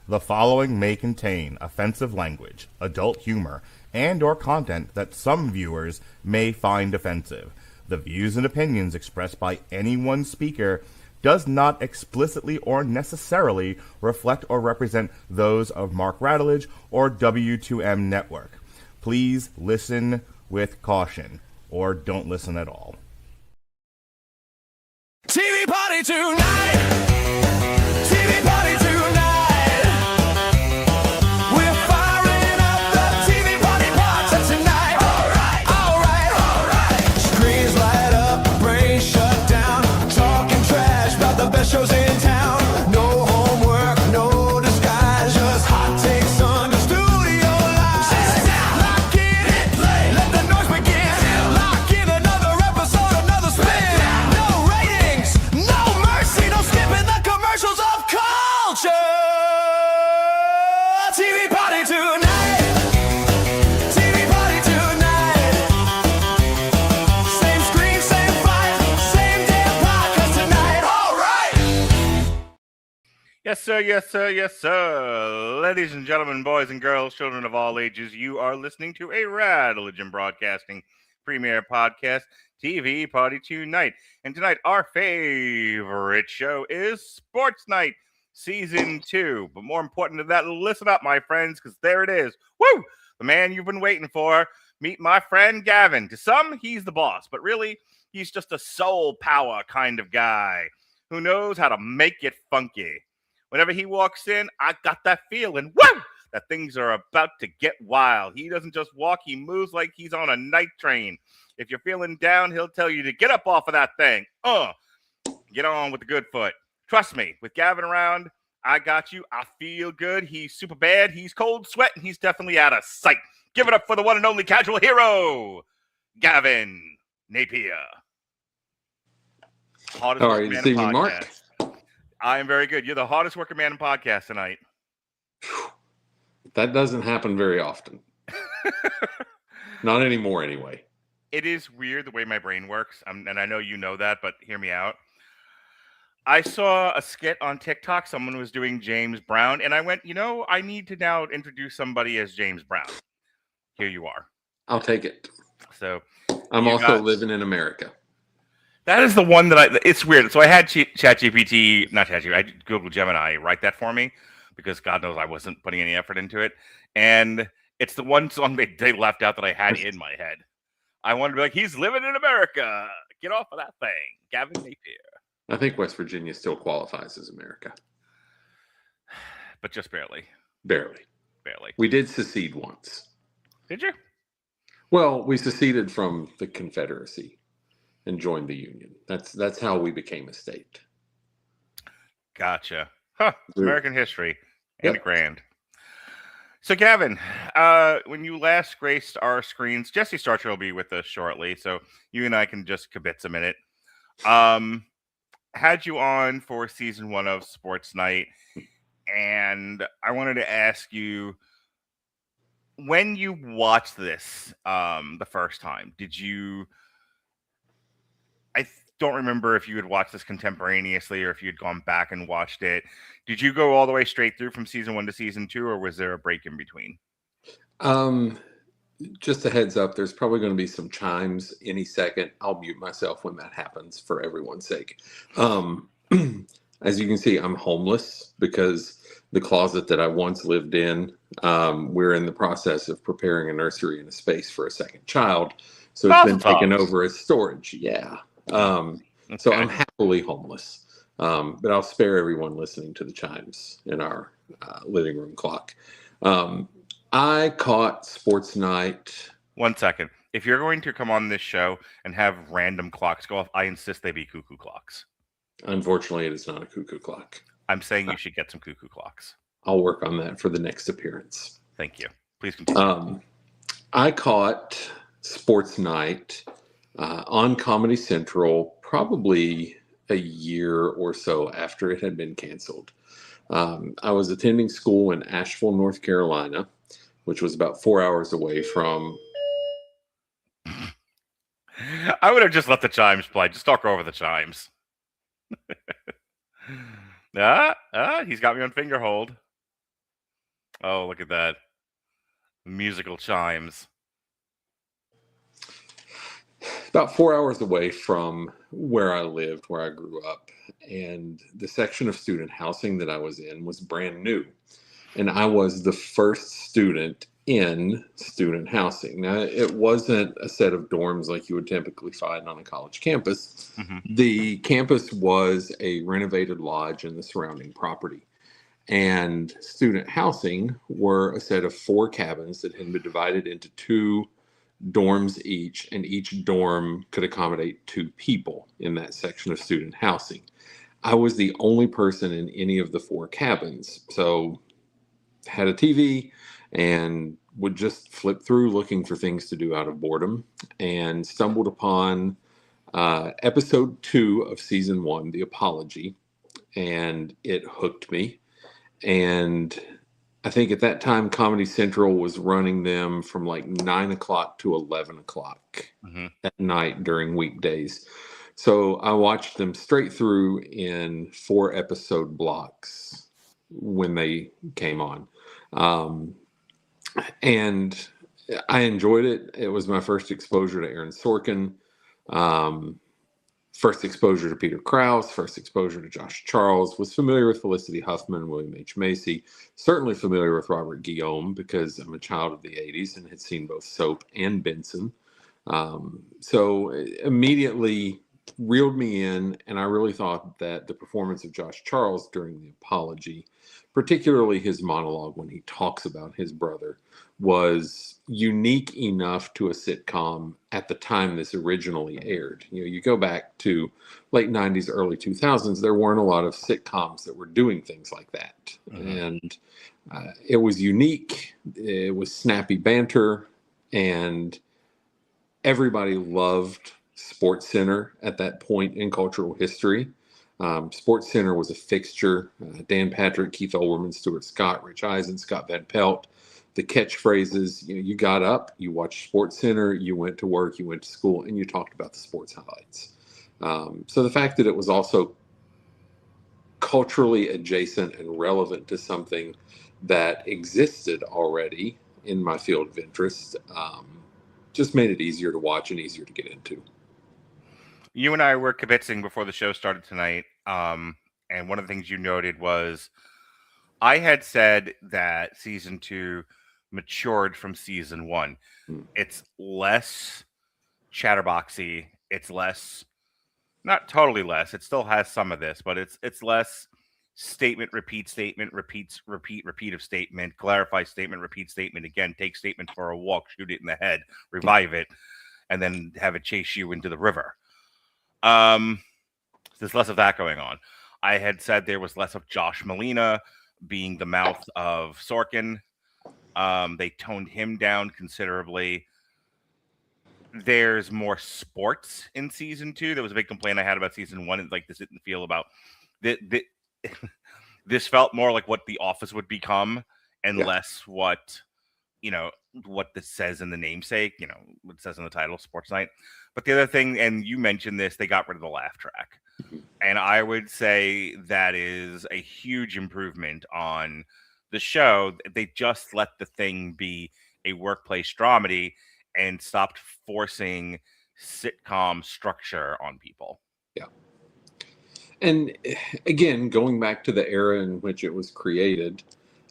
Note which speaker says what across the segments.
Speaker 1: The following may contain offensive language, adult humor, and or content that some viewers may find offensive. The views and opinions expressed by any one speaker does not explicitly or necessarily reflect or represent those of Mark Radulich or W2M Network. Please listen with caution, or don't listen at all.
Speaker 2: TV party tonight! TV party tonight! We're firing up the TV party party tonight! Alright, alright, alright! Screens light up, brains shut down, talking trash about the best shows in town. No homework, no disguise, just hot takes on the studio line. Sit down, lock in, hit play, let the noise begin. Lock in another episode, another spin. No ratings, no mercy, no skipping the commercials of culture. TV party tonight. TV party tonight. Same screen, same fight, same damn podcast tonight. All right.
Speaker 1: Yes, sir, yes, sir, yes, sir. Ladies and gentlemen, boys and girls, children of all ages, you are listening to a Radulich Broadcasting premiere podcast, TV Party Tonight. And tonight, our favorite show is Sports Night, Season 2. But more important than that, listen up, my friends, because there it is. Woo! The man you've been waiting for. Meet my friend Gavin. To some, he's the boss, but really, he's just a soul power kind of guy who knows how to make it funky. Whenever he walks in, I got that feeling, woo, that things are about to get wild. He doesn't just walk, he moves like he's on a night train. If you're feeling down, he'll tell you to get up off of that thing. Get on with the good foot. Trust me, with Gavin around, I got you. I feel good. He's super bad. He's cold sweat, and he's definitely out of sight. Give it up for the one and only casual hero, Gavin Napier. Hardest
Speaker 3: How are
Speaker 1: working
Speaker 3: you
Speaker 1: man
Speaker 3: this
Speaker 1: in
Speaker 3: evening, Mark?
Speaker 1: podcasts. I am very good. You're the hardest working man in podcast tonight.
Speaker 3: That doesn't happen very often. Not anymore, anyway.
Speaker 1: It is weird the way my brain works, and I know you know that, but hear me out. I saw a skit on TikTok. Someone was doing James Brown, and I went, I need to now introduce somebody as James Brown. Here you are.
Speaker 3: I'll take it.
Speaker 1: So
Speaker 3: I'm also living in America.
Speaker 1: That is the one that it's weird. So I had ChatGPT, not ChatGPT, I Google Gemini write that for me because God knows I wasn't putting any effort into it. And it's the one song they left out that I had in my head. I wanted to be like, he's living in America. Get off of that thing. Gavin Napier.
Speaker 3: I think West Virginia still qualifies as America.
Speaker 1: But just barely.
Speaker 3: Barely.
Speaker 1: Barely.
Speaker 3: We did secede once.
Speaker 1: Did you?
Speaker 3: Well, we seceded from the Confederacy and joined the Union. That's how we became a state.
Speaker 1: Gotcha. Huh. It's American history.
Speaker 3: Yep.
Speaker 1: And grand. So, Gavin, when you last graced our screens, Jesse Starcher will be with us shortly, so you and I can just kibitz a minute. Had you on for season 1 of Sports Night, and I wanted to ask you, when you watched this the first time, did you... I don't remember if you had watched this contemporaneously or if you'd gone back and watched it. Did you go all the way straight through from season 1 to season 2, or was there a break in between?
Speaker 3: Just a heads up, there's probably going to be some chimes any second. I'll mute myself when that happens for everyone's sake. As you can see, I'm homeless because the closet that I once lived in, we're in the process of preparing a nursery and a space for a second child. So it's been taken over as storage. Yeah. So I'm happily homeless. But I'll spare everyone listening to the chimes in our living room clock. I caught Sports Night.
Speaker 1: 1 second. If you're going to come on this show and have random clocks go off, I insist they be cuckoo clocks.
Speaker 3: Unfortunately, it is not a cuckoo clock.
Speaker 1: I'm saying you should get some cuckoo clocks.
Speaker 3: I'll work on that for the next appearance.
Speaker 1: Thank you. Please continue.
Speaker 3: I caught Sports Night on Comedy Central probably a year or so after it had been canceled. I was attending school in Asheville, North Carolina, which was about 4 hours away from...
Speaker 1: I would have just let the chimes play. Just talk over the chimes. He's got me on finger hold. Oh, look at that. Musical chimes.
Speaker 3: About 4 hours away from where I lived, where I grew up. And the section of student housing that I was in was brand new. And I was the first student in student housing. Now, it wasn't a set of dorms like you would typically find on a college campus.
Speaker 1: Mm-hmm.
Speaker 3: The campus was a renovated lodge in the surrounding property. And student housing were a set of 4 cabins that had been divided into 2 dorms each, and each dorm could accommodate 2 people in that section of student housing. I was the only person in any of the 4 cabins, so had a TV and would just flip through looking for things to do out of boredom, and stumbled upon episode 2 of season 1, The Apology, and it hooked me. And I think at that time, Comedy Central was running them from like 9 o'clock to 11 o'clock at night during weekdays. So I watched them straight through in 4 episode blocks when they came on. And I enjoyed it. It was my first exposure to Aaron Sorkin. First exposure to Peter Krause, first exposure to Josh Charles, was familiar with Felicity Huffman, William H. Macy, certainly familiar with Robert Guillaume because I'm a child of the 80s and had seen both Soap and Benson. So it immediately reeled me in, and I really thought that the performance of Josh Charles during The Apology, particularly his monologue when he talks about his brother, was unique enough to a sitcom at the time this originally aired. You know, you go back to late 90s, early 2000s, there weren't a lot of sitcoms that were doing things like that. And it was unique. It was snappy banter, and everybody loved Sports Center at that point in cultural history. Sports Center was a fixture. Dan Patrick, Keith Olbermann, Stuart Scott, Rich Eisen, Scott Van Pelt. The catchphrases, you got up, you watched Sports Center, you went to work, you went to school, and you talked about the sports highlights. So the fact that it was also culturally adjacent and relevant to something that existed already in my field of interest just made it easier to watch and easier to get into.
Speaker 1: You and I were kibitzing before the show started tonight, and one of the things you noted was I had said that season 2 matured from season 1. It's less chatterboxy. It's less, not totally less. It still has some of this, but it's less statement, repeat, repeat of statement, clarify statement, repeat statement again, take statement for a walk, shoot it in the head, revive it, and then have it chase you into the river. There's less of that going on. I had said there was less of Josh Malina being the mouth of Sorkin. They toned him down considerably. There's more sports in season 2. There was a big complaint I had about season 1. Like, this didn't feel about this felt more like what The Office would become, and less what what this says in the namesake. What it says in the title, Sports Night. But the other thing, and you mentioned this, they got rid of the laugh track, and I would say that is a huge improvement on the show. They just let the thing be a workplace dramedy and stopped forcing sitcom structure on people.
Speaker 3: Yeah. And again, going back to the era in which it was created,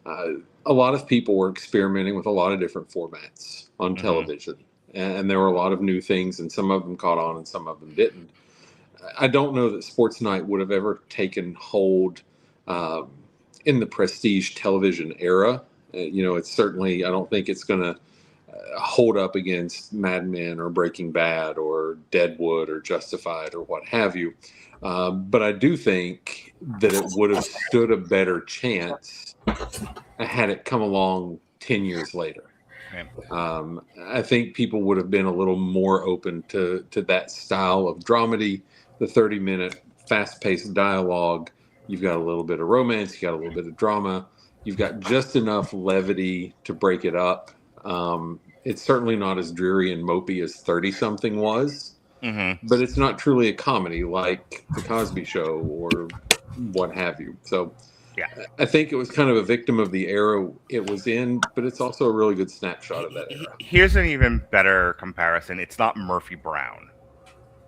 Speaker 3: a lot of people were experimenting with a lot of different formats on television. And there were a lot of new things, and some of them caught on and some of them didn't. I don't know that Sports Night would have ever taken hold in the prestige television era. It's certainly, I don't think it's going to hold up against Mad Men or Breaking Bad or Deadwood or Justified or what have you. But I do think that it would have stood a better chance had it come along 10 years later. I think people would have been a little more open to that style of dramedy, the 30-minute fast-paced dialogue. You've got a little bit of romance, you got a little bit of drama, you've got just enough levity to break it up. It's certainly not as dreary and mopey as 30-something was, but it's not truly a comedy like The Cosby Show or what have you. So I think it was kind of a victim of the era it was in, but it's also a really good snapshot of that era.
Speaker 1: Here's an even better comparison. It's not Murphy Brown.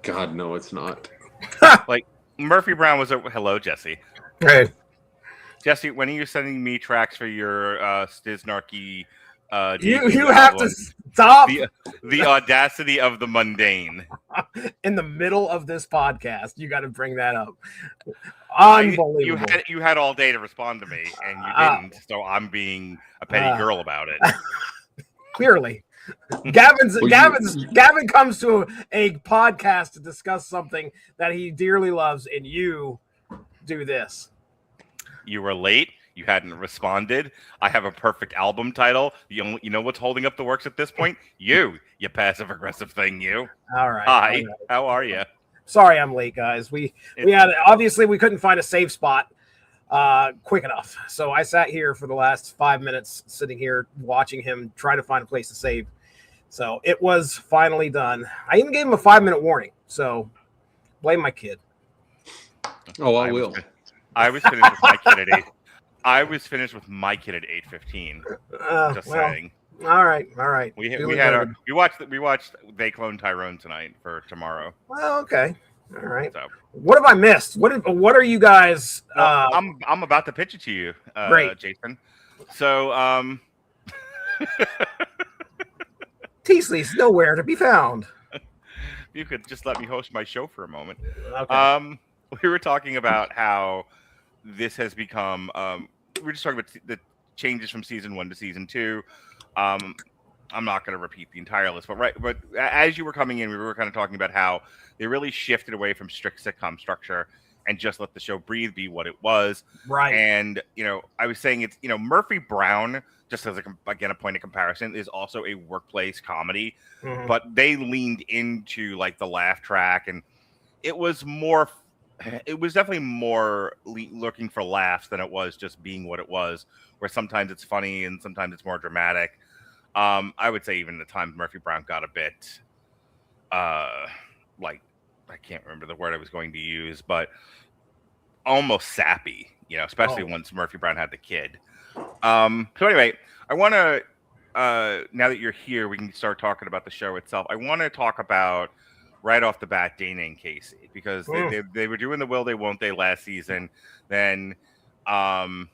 Speaker 3: God, no, it's not.
Speaker 1: Like Murphy Brown was a hello, Jesse.
Speaker 4: Hey,
Speaker 1: Jesse, when are you sending me tracks for your Stiznarky?
Speaker 4: you have to stop
Speaker 1: the audacity of the mundane.
Speaker 4: in the middle of this podcast. You got to bring that up. Unbelievable.
Speaker 1: You had all day to respond to me, and you didn't. So I'm being a petty girl about it.
Speaker 4: Clearly, Gavin comes to a podcast to discuss something that he dearly loves, and you do this.
Speaker 1: You were late. You hadn't responded. I have a perfect album title. You know what's holding up the works at this point? You passive aggressive thing. You.
Speaker 4: All right.
Speaker 1: Hi.
Speaker 4: All right.
Speaker 1: How are you?
Speaker 4: Sorry, I'm late, guys. We couldn't find a safe spot quick enough, so I sat here for the last 5 minutes, sitting here watching him try to find a place to save. So it was finally done. I even gave him a 5-minute warning. So blame my kid.
Speaker 3: Oh, I will.
Speaker 1: I was finished with my kid at 8. I was finished with my kid at 8:15. Just saying.
Speaker 4: All right.
Speaker 1: We watched They Clone Tyrone tonight for tomorrow.
Speaker 4: Well, okay. All right.
Speaker 1: So
Speaker 4: what have I missed? What are you guys?
Speaker 1: I'm about to pitch it to you,
Speaker 4: great,
Speaker 1: Jason. So
Speaker 4: Teasley's nowhere to be found.
Speaker 1: You could just let me host my show for a moment.
Speaker 4: Okay.
Speaker 1: We were talking about how this has become. We were just talking about the changes from season 1 to season 2. I'm not going to repeat the entire list, but as you were coming in, we were kind of talking about how they really shifted away from strict sitcom structure and just let the show breathe, be what it was.
Speaker 4: Right.
Speaker 1: And I was saying it's Murphy Brown, just as a point of comparison, is also a workplace comedy, but they leaned into like the laugh track, and it was definitely more looking for laughs than it was just being what it was, where sometimes it's funny and sometimes it's more dramatic. I would say even the times Murphy Brown got a bit like, I can't remember the word I was going to use, but almost sappy, especially once Murphy Brown had the kid. So anyway, I want to, now that you're here, we can start talking about the show itself. I want to talk about right off the bat, Dana and Casey, because they were doing the will they won't they last season. Then Dana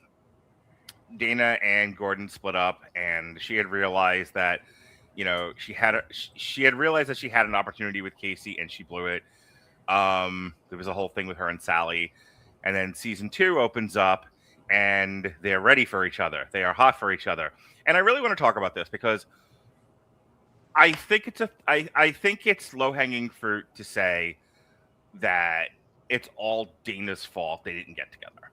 Speaker 1: and Gordon split up, and she had realized that she had realized that she had an opportunity with Casey, and she blew it. There was a whole thing with her and Sally, and then season 2 opens up, and they're ready for each other. They are hot for each other, and I really want to talk about this because I think it's low-hanging fruit to say that it's all Dana's fault they didn't get together.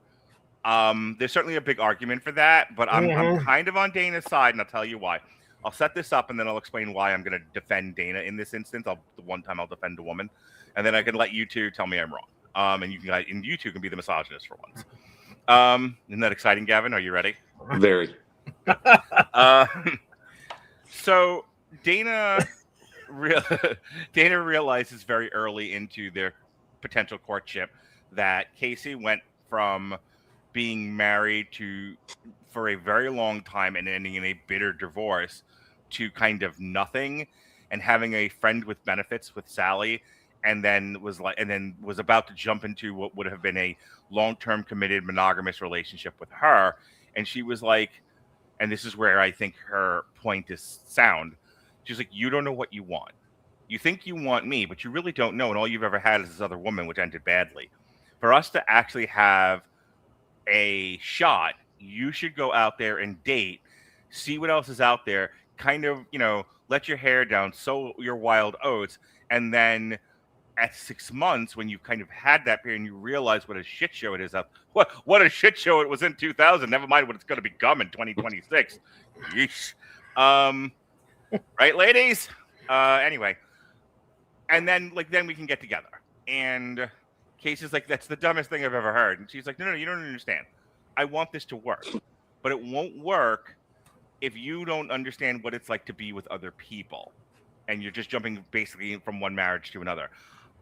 Speaker 1: There's certainly a big argument for that, but I'm kind of on Dana's side, and I'll tell you why. I'll set this up, and then I'll explain why I'm going to defend Dana in this instance. The one time I'll defend a woman, and then I can let you two tell me I'm wrong. And you two can be the misogynist for once. Isn't that exciting, Gavin? Are you ready?
Speaker 3: Very.
Speaker 1: So Dana realizes very early into their potential courtship that Casey went from being married for a very long time and ending in a bitter divorce to kind of nothing and having a friend with benefits with Sally, and then was about to jump into what would have been a long-term committed monogamous relationship with her. And she was like, and this is where I think her point is sound. She's like, you don't know what you want. You think you want me, but you really don't know. And all you've ever had is this other woman, which ended badly. For us to actually have a shot, you should go out there and date, see what else is out there, kind of, let your hair down, sow your wild oats. And then at 6 months, when you've kind of had that period and you realize what a shit show it is, what a shit show it was in 2000, never mind what it's going to become in 2026. Yeesh. Right, ladies? Anyway. And then we can get together. And Casey's like, that's the dumbest thing I've ever heard. And she's like, no, you don't understand. I want this to work. But it won't work if you don't understand what it's like to be with other people. And you're just jumping basically from one marriage to another.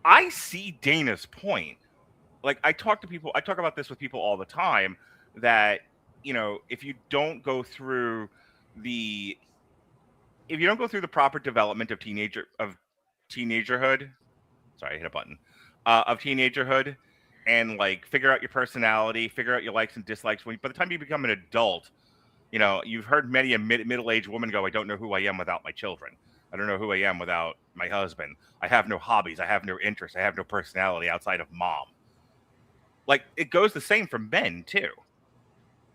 Speaker 1: I see Dana's point. Like, I talk about this with people all the time, that, if you don't go through the proper development of teenagerhood, sorry, I hit a button, of teenagerhood, and like figure out your personality, figure out your likes and dislikes. By the time you become an adult, you've heard many a middle-aged woman go, "I don't know who I am without my children. I don't know who I am without my husband. I have no hobbies. I have no interests. I have no personality outside of mom." Like, it goes the same for men too.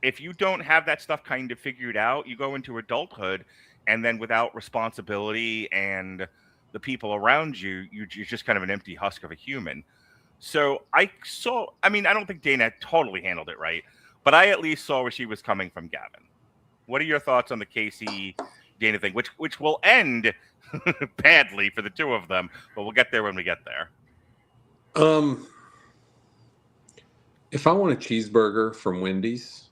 Speaker 1: If you don't have that stuff kind of figured out, you go into adulthood, and then without responsibility and the people around you, you're just kind of an empty husk of a human. So I don't think Dana totally handled it right, but I at least saw where she was coming from, Gavin. What are your thoughts on the Casey Dana thing, which will end badly for the two of them, but we'll get there when we get there.
Speaker 3: If I want a cheeseburger from Wendy's,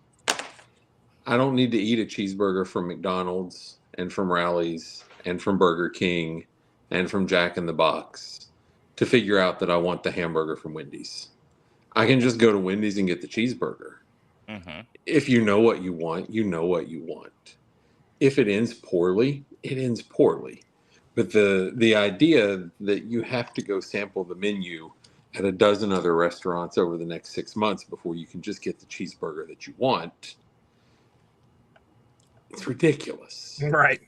Speaker 3: I don't need to eat a cheeseburger from McDonald's and from Rally's and from Burger King and from Jack in the Box to figure out that I want the hamburger from Wendy's. I can just go to Wendy's and get the cheeseburger. Mm-hmm. If you know what you want, you know what you want. If it ends poorly, it ends poorly. But the idea that you have to go sample the menu at a dozen other restaurants over the next 6 months before you can just get the cheeseburger that you want, it's ridiculous.
Speaker 4: Right.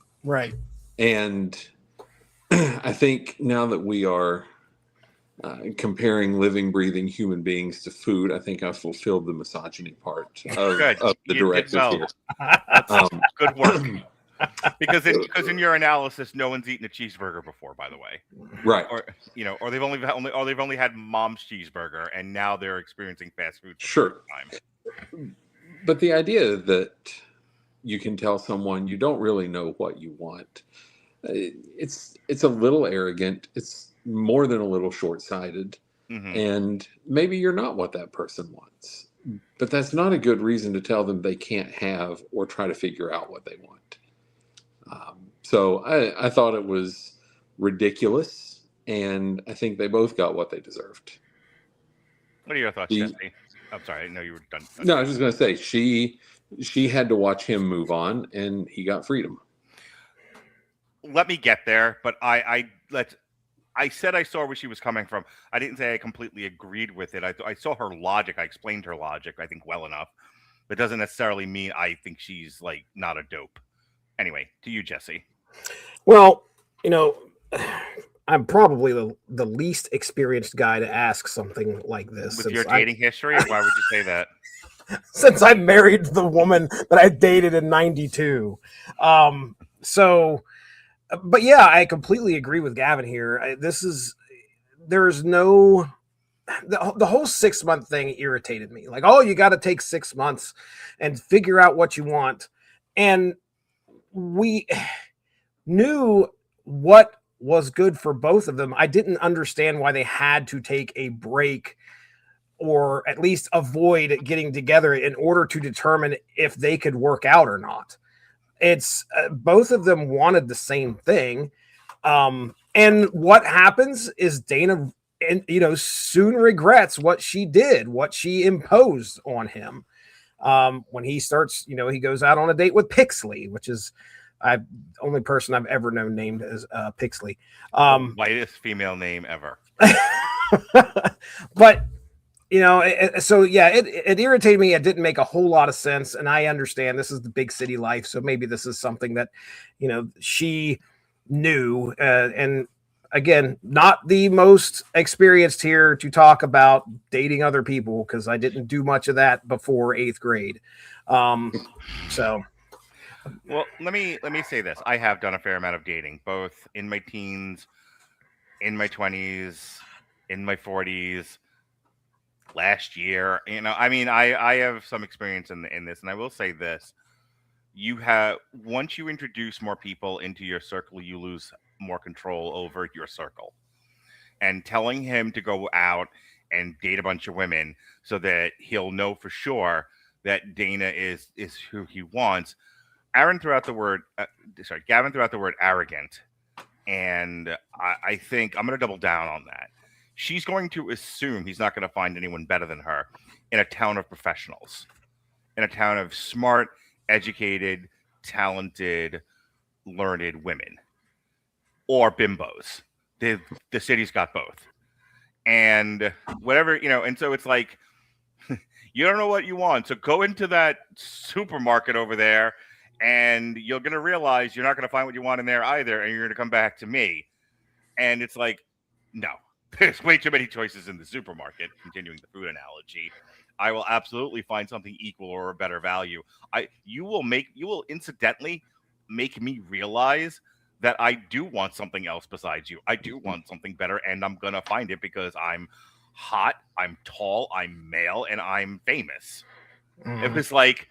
Speaker 3: And I think now that we are comparing living, breathing human beings to food, I think I fulfilled the misogyny part of the directive here.
Speaker 1: Good work. Because in your analysis, no one's eaten a cheeseburger before, by the way.
Speaker 3: Right.
Speaker 1: Or they've only had mom's cheeseburger, and now they're experiencing fast food.
Speaker 3: Sure. But the idea that you can tell someone you don't really know what you want, it's a little arrogant. It's more than a little short-sighted. Mm-hmm. And maybe you're not what that person wants. But that's not a good reason to tell them they can't have or try to figure out what they want. So I thought it was ridiculous, and I think they both got what they deserved.
Speaker 1: What are your thoughts, Jesse? I'm sorry, I know you were done.
Speaker 3: No, I was just going to say, she had to watch him move on, and he got freedom.
Speaker 1: Let me get there, but I said I saw where she was coming from. I didn't say I completely agreed with it. I saw her logic. I explained her logic, I think, well enough. That doesn't necessarily mean I think she's like not a dope. Anyway, to you, Jesse.
Speaker 4: Well, I'm probably the least experienced guy to ask something like this.
Speaker 1: With your dating history? Why would you say that?
Speaker 4: Since I married the woman that I dated in 92. But yeah, I completely agree with Gavin here. The whole 6 month thing irritated me. Like, oh, you got to take 6 months and figure out what you want. And we knew what was good for both of them. I didn't understand why they had to take a break or at least avoid getting together in order to determine if they could work out or not. It's both of them wanted the same thing. And what happens is Dana, soon regrets what she did, what she imposed on him. When he starts, he goes out on a date with Pixley, which is only person I've ever known named as Pixley.
Speaker 1: Whitest female name ever.
Speaker 4: But it irritated me. It didn't make a whole lot of sense. And I understand this is the big city life. So maybe this is something that, she knew. And again, not the most experienced here to talk about dating other people, because I didn't do much of that before 8th grade.
Speaker 1: Well, let me say this. I have done a fair amount of dating, both in my teens, in my 20s, in my 40s. Last year, I have some experience in this, and I will say this: once you introduce more people into your circle, you lose more control over your circle. And telling him to go out and date a bunch of women so that he'll know for sure that Dana is who he wants. Gavin threw out the word arrogant, and I think I'm going to double down on that. She's going to assume he's not going to find anyone better than her in a town of professionals. in a town of smart, educated, talented, learned women or bimbos. The city's got both. And whatever, and so it's like, you don't know what you want. So go into that supermarket over there and you're going to realize you're not going to find what you want in there either. And you're going to come back to me. And it's like, no, there's way too many choices in the supermarket, continuing the food analogy. I will absolutely find something equal or a better value. You will incidentally make me realize that I do want something else besides you. I do want something better, and I'm gonna find it because I'm hot, I'm tall, I'm male, and I'm famous. It was like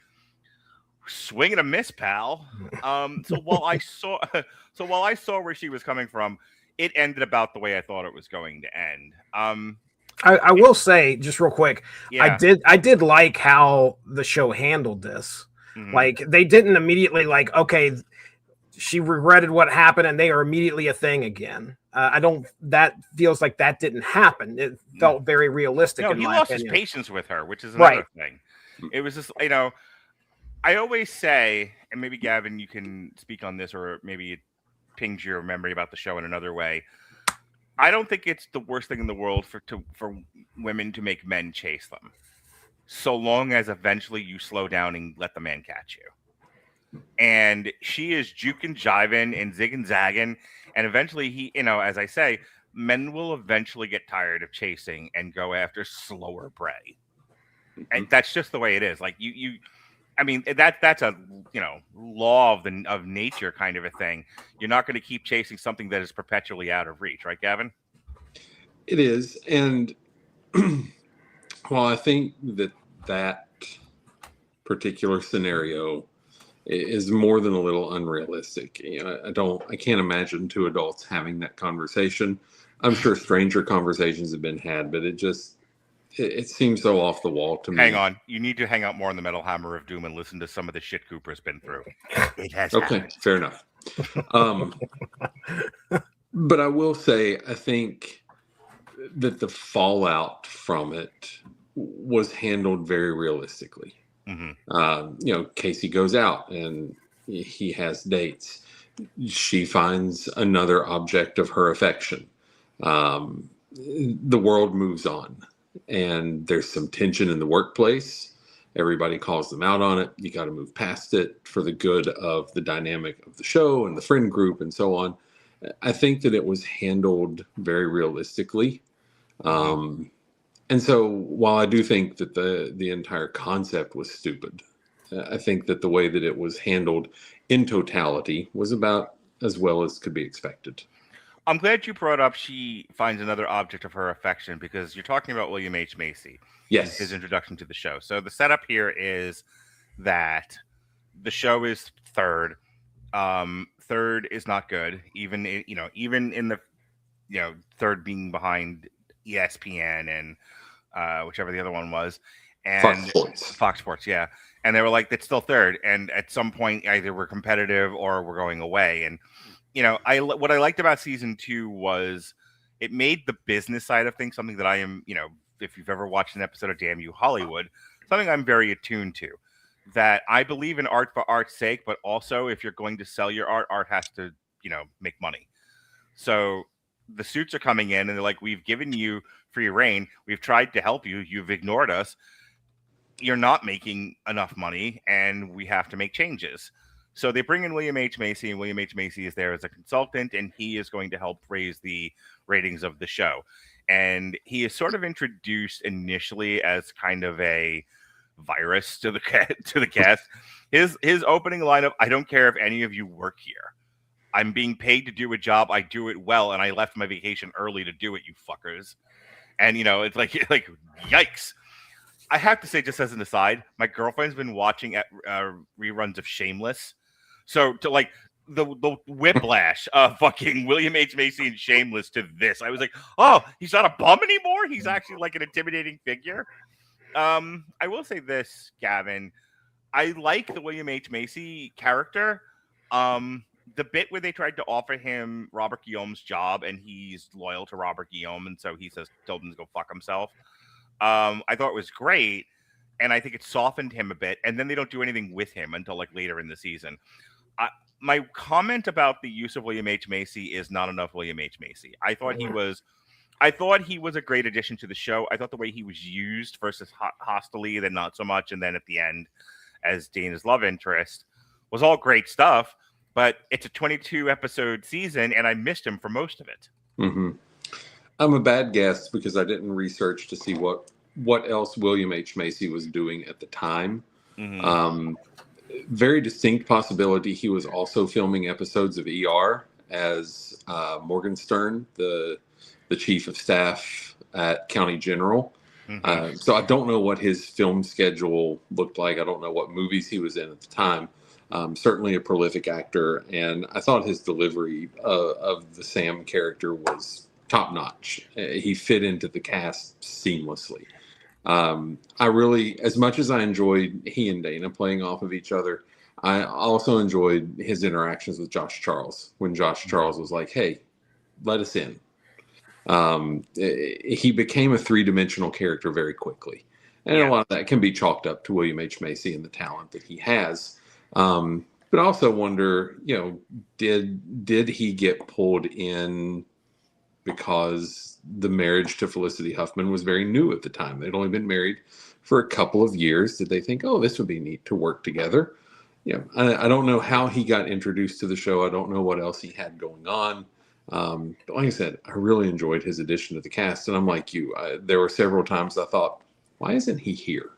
Speaker 1: swing and a miss, pal. So while I saw where she was coming from, it ended about the way I thought it was going to end.
Speaker 4: I will say, just real quick,
Speaker 1: yeah.
Speaker 4: I did like how the show handled this.
Speaker 1: Mhm.
Speaker 4: Like, they didn't immediately like, okay, she regretted what happened and they are immediately a thing again. That feels like that didn't happen. It felt very realistic.
Speaker 1: No,
Speaker 4: in
Speaker 1: he
Speaker 4: my
Speaker 1: lost
Speaker 4: opinion.
Speaker 1: his patience with her, which is another thing. It was just, I always say, and maybe Gavin, you can speak on this, or maybe it pings your memory about the show in another way. I don't think it's the worst thing in the world for women to make men chase them, so long as eventually you slow down and let the man catch you. And she is juking, jiving, and zigging, zagging, and eventually he, as I say, men will eventually get tired of chasing and go after slower prey, and that's just the way it is. Like I mean, that's a law of nature kind of a thing. You're not going to keep chasing something that is perpetually out of reach, right, Gavin?
Speaker 3: It is, and well, I think that particular scenario is more than a little unrealistic. I can't imagine two adults having that conversation. I'm sure stranger conversations have been had, but it seems so off the wall to me.
Speaker 1: Hang on. You need to hang out more on the Metal Hammer of Doom and listen to some of the shit Cooper's been through. It has happened.
Speaker 3: Fair enough. But I will say, I think that the fallout from it was handled very realistically.
Speaker 1: Mm-hmm.
Speaker 3: Casey goes out and he has dates. She finds another object of her affection. The world moves on. And there's some tension in the workplace. Everybody calls them out on it. You got to move past it for the good of the dynamic of the show and the friend group and so on. I think that it was handled very realistically. And so while I do think that the entire concept was stupid, I think that the way that it was handled in totality was about as well as could be expected.
Speaker 1: I'm glad you brought up she finds another object of her affection, because you're talking about William H. Macy.
Speaker 3: Yes.
Speaker 1: His introduction to the show. So the setup here is that the show is third. Third is not good. Even in the third being behind ESPN and whichever the other one was, and Fox Sports, yeah. And they were like, it's still third. And at some point, either we're competitive or we're going away. And what I liked about season 2 was it made the business side of things something that I am, if you've ever watched an episode of Damn You Hollywood, something I'm very attuned to. That I believe in art for art's sake, but also if you're going to sell your art, art has to, make money. So the suits are coming in and they're like, we've given you free reign. We've tried to help you. You've ignored us. You're not making enough money and we have to make changes. So they bring in William H. Macy, and William H. Macy is there as a consultant, and he is going to help raise the ratings of the show. And he is sort of introduced initially as kind of a virus to the cast. His opening line of, I don't care if any of you work here. I'm being paid to do a job. I do it well, and I left my vacation early to do it, you fuckers. And, it's like yikes. I have to say, just as an aside, my girlfriend's been watching reruns of Shameless. So to like the whiplash of fucking William H. Macy and Shameless to this, I was like, oh, he's not a bum anymore. He's actually like an intimidating figure. I will say this, Gavin. I like the William H. Macy character. The bit where they tried to offer him Robert Guillaume's job and he's loyal to Robert Guillaume, and so he told him to go fuck himself. I thought it was great. and I think it softened him a bit. And then they don't do anything with him until like later in the season. My comment about the use of William H. Macy is not enough William H. Macy. I thought he was a great addition to the show. I thought the way he was used versus hostilely, then not so much, and then at the end as Dana's love interest was all great stuff. But it's a 22 episode season, and I missed him for most of it.
Speaker 3: Mm-hmm. I'm a bad guest because I didn't research to see what else William H. Macy was doing at the time. Mm-hmm. Very distinct possibility he was also filming episodes of ER as Morgenstern, the chief of staff at County General. Mm-hmm. So I don't know what his film schedule looked like. I don't know what movies he was in at the time. Certainly a prolific actor, and I thought his delivery of the Sam character was top notch. He fit into the cast seamlessly. I really, as much as I enjoyed he and Dana playing off of each other, I also enjoyed his interactions with Josh Charles when Josh Charles was like, "Hey, let us in." He became a three-dimensional character very quickly, and a lot of that can be chalked up to William H. Macy and the talent that he has. But I also wonder, did he get pulled in because the marriage to Felicity Huffman was very new at the time? They'd only been married for a couple of years. Did they think, oh, this would be neat to work together? I don't know how he got introduced to the show. I don't know what else he had going on. But like I said, I really enjoyed his addition to the cast. And I'm like you, there were several times I thought, why isn't he here?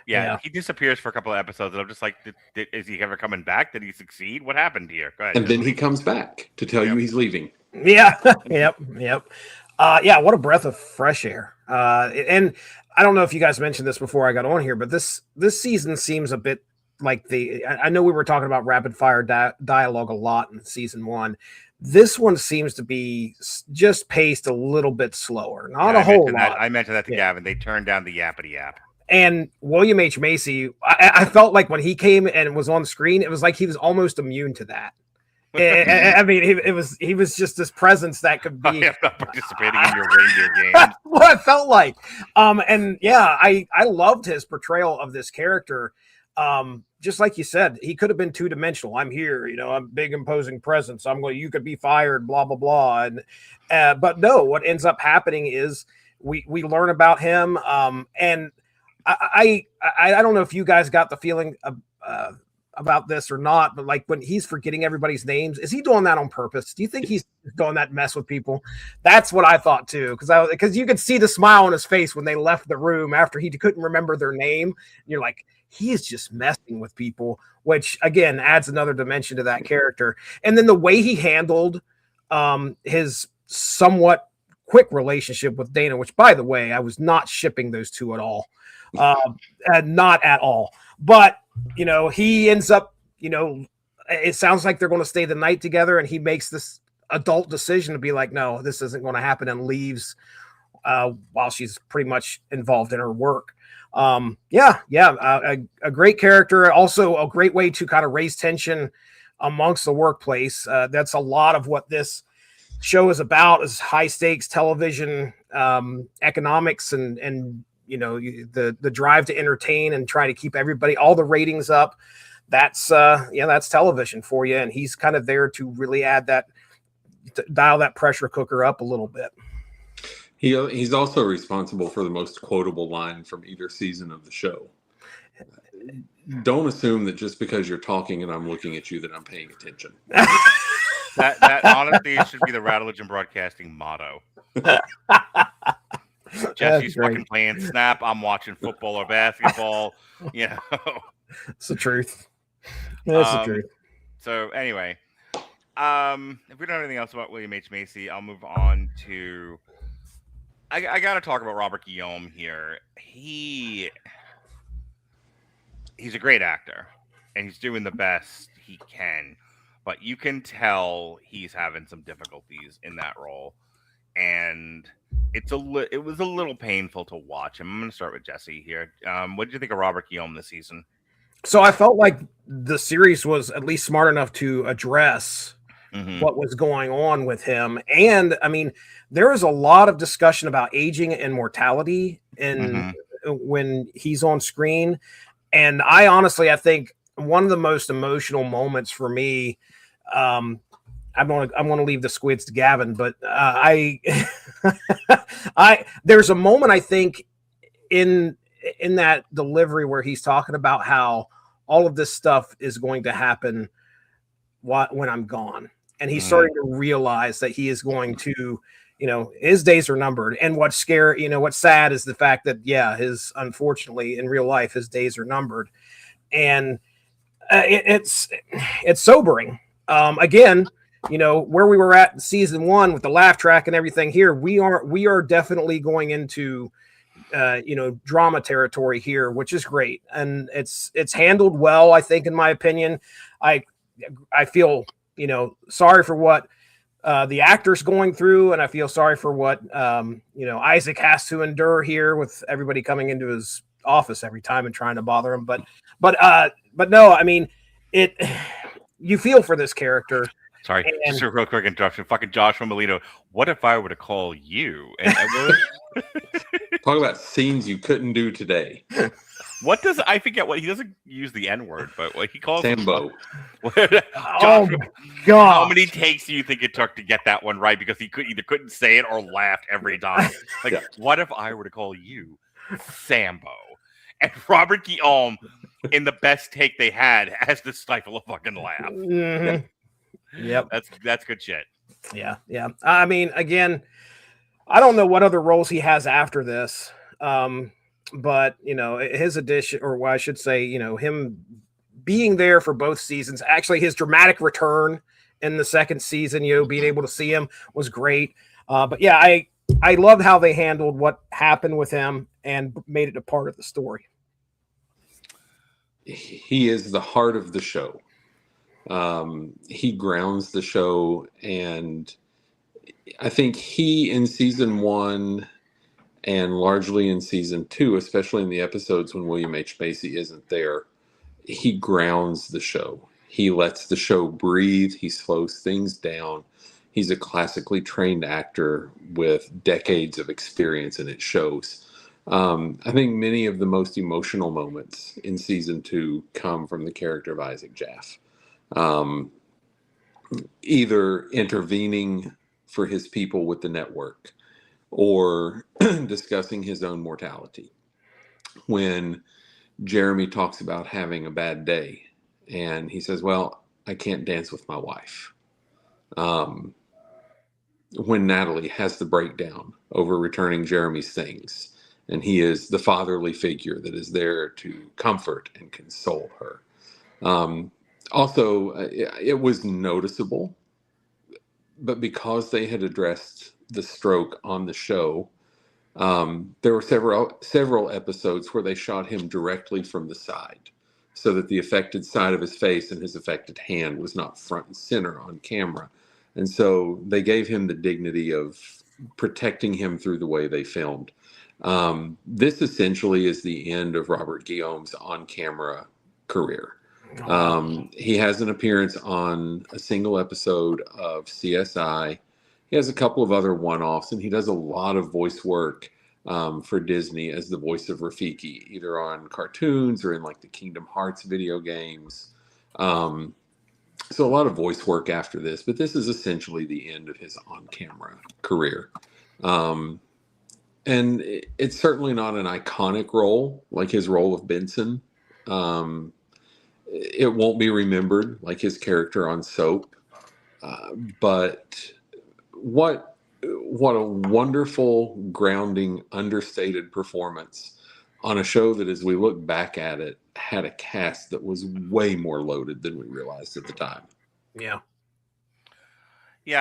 Speaker 1: Yeah, he disappears for a couple of episodes, and I'm just like, is he ever coming back? Did he succeed? What happened here? Go ahead.
Speaker 3: And then he comes back to tell you he's leaving.
Speaker 4: Yeah, yep. What a breath of fresh air. And I don't know if you guys mentioned this before I got on here, but this season seems a bit like I know we were talking about rapid fire dialogue a lot in season 1. This one seems to be just paced a little bit slower. Not a whole lot.
Speaker 1: I mentioned that to Gavin. They turned down the yappity yap.
Speaker 4: And William H. Macy, I felt like when he came and was on the screen, it was like he was almost immune to that. I mean, he was just this presence that could be
Speaker 1: participating in your reindeer games.
Speaker 4: What I felt like. I loved his portrayal of this character. Just like you said, he could have been two-dimensional. I'm here, I'm a big imposing presence. You could be fired, blah, blah, blah. And but no, what ends up happening is we learn about him. And I don't know if you guys got the feeling about this or not, but like when he's forgetting everybody's names, is he doing that on purpose? Do you think he's doing that mess with people? That's what I thought too, because you could see the smile on his face when they left the room after he couldn't remember their name. And you're like, he is just messing with people, which again adds another dimension to that character. And then the way he handled his somewhat quick relationship with Dana, which by the way, I was not shipping those two at all. Not at all. But, he ends up, it sounds like they're going to stay the night together, and he makes this adult decision to be like, no, this isn't going to happen, and leaves while she's pretty much involved in her work. A great character. Also a great way to kind of raise tension amongst the workplace. That's a lot of what this show is about, is high stakes television, economics, and the drive to entertain and try to keep all the ratings up. That's television for you. And he's kind of there to really dial that pressure cooker up a little bit.
Speaker 3: He's also responsible for the most quotable line from either season of the show. Don't assume that just because you're talking and I'm looking at you that I'm paying attention.
Speaker 1: that honestly should be the Rattledge and Broadcasting motto. Jesse's fucking playing Snap. I'm watching football or basketball.
Speaker 4: It's the truth. That's the truth.
Speaker 1: So anyway, if we don't have anything else about William H. Macy, I'll move on to. I got to talk about Robert Guillaume here. He's a great actor, and he's doing the best he can. But you can tell he's having some difficulties in that role, and it was a little painful to watch him. I'm going to start with Jesse here. What did you think of Robert Guillaume this season?
Speaker 4: So I felt like the series was at least smart enough to address what was going on with him. And I mean, there was a lot of discussion about aging and mortality in when he's on screen. And I think one of the most emotional moments for me, I'm gonna leave the squids to Gavin, but there's a moment I think in that delivery where he's talking about how all of this stuff is going to happen when I'm gone, and he's starting to realize that he is going to, his days are numbered. And what's sad is the fact that unfortunately in real life his days are numbered, and it's sobering. Again, where we were at in season 1 with the laugh track and everything, here we are definitely going into drama territory here, which is great, and it's handled well, I think, in my opinion. I feel sorry for what the actor's going through, and I feel sorry for what Isaac has to endure here with everybody coming into his office every time and trying to bother him. But no, I mean, you feel for this character.
Speaker 1: Sorry, just a real quick interruption. Fucking Joshua Molino. What if I were to call you?
Speaker 3: Talk about scenes you couldn't do today.
Speaker 1: What does I forget? What he doesn't use the N word, but what he calls
Speaker 3: Sambo.
Speaker 1: Joshua,
Speaker 4: oh my God!
Speaker 1: How many takes do you think it took to get that one right? Because he couldn't say it or laughed every time. Like, what if I were to call you Sambo? And Robert Guillaume, in the best take they had, has to stifle a fucking laugh.
Speaker 4: Mm-hmm. Yep,
Speaker 1: that's good shit.
Speaker 4: Yeah. I mean, again, I don't know what other roles he has after this, but his addition, or what I should say, him being there for both seasons. Actually, his dramatic return in the second season, being able to see him was great. But yeah, I loved how they handled what happened with him and made it a part of the story.
Speaker 3: He is the heart of the show. He grounds the show, and I think he in season 1 and largely in season 2, especially in the episodes when William H. Macy isn't there, he grounds the show. He lets the show breathe. He slows things down. He's a classically trained actor with decades of experience, and it shows. I think many of the most emotional moments in season 2 come from the character of Isaac Jaffe. Either intervening for his people with the network or discussing his own mortality. When Jeremy talks about having a bad day and he says, well, I can't dance with my wife. When Natalie has the breakdown over returning Jeremy's things, and he is the fatherly figure that is there to comfort and console her. Also, it was noticeable, but because they had addressed the stroke on the show, there were several episodes where they shot him directly from the side, so that the affected side of his face and his affected hand was not front and center on camera. And so they gave him the dignity of protecting him through the way they filmed. This essentially is the end of Robert Guillaume's on-camera career. He has an appearance on a single episode of CSI. He has a couple of other one-offs, and he does a lot of voice work for Disney as the voice of Rafiki, either on cartoons or in like the Kingdom Hearts video games. So a lot of voice work after this, but this is essentially the end of his on-camera career. And it's certainly not an iconic role like his role of Benson. It won't be remembered like his character on Soap. But what a wonderful, grounding, understated performance on a show that, as we look back at it, had a cast that was way more loaded than we realized at the time.
Speaker 4: Yeah.
Speaker 1: He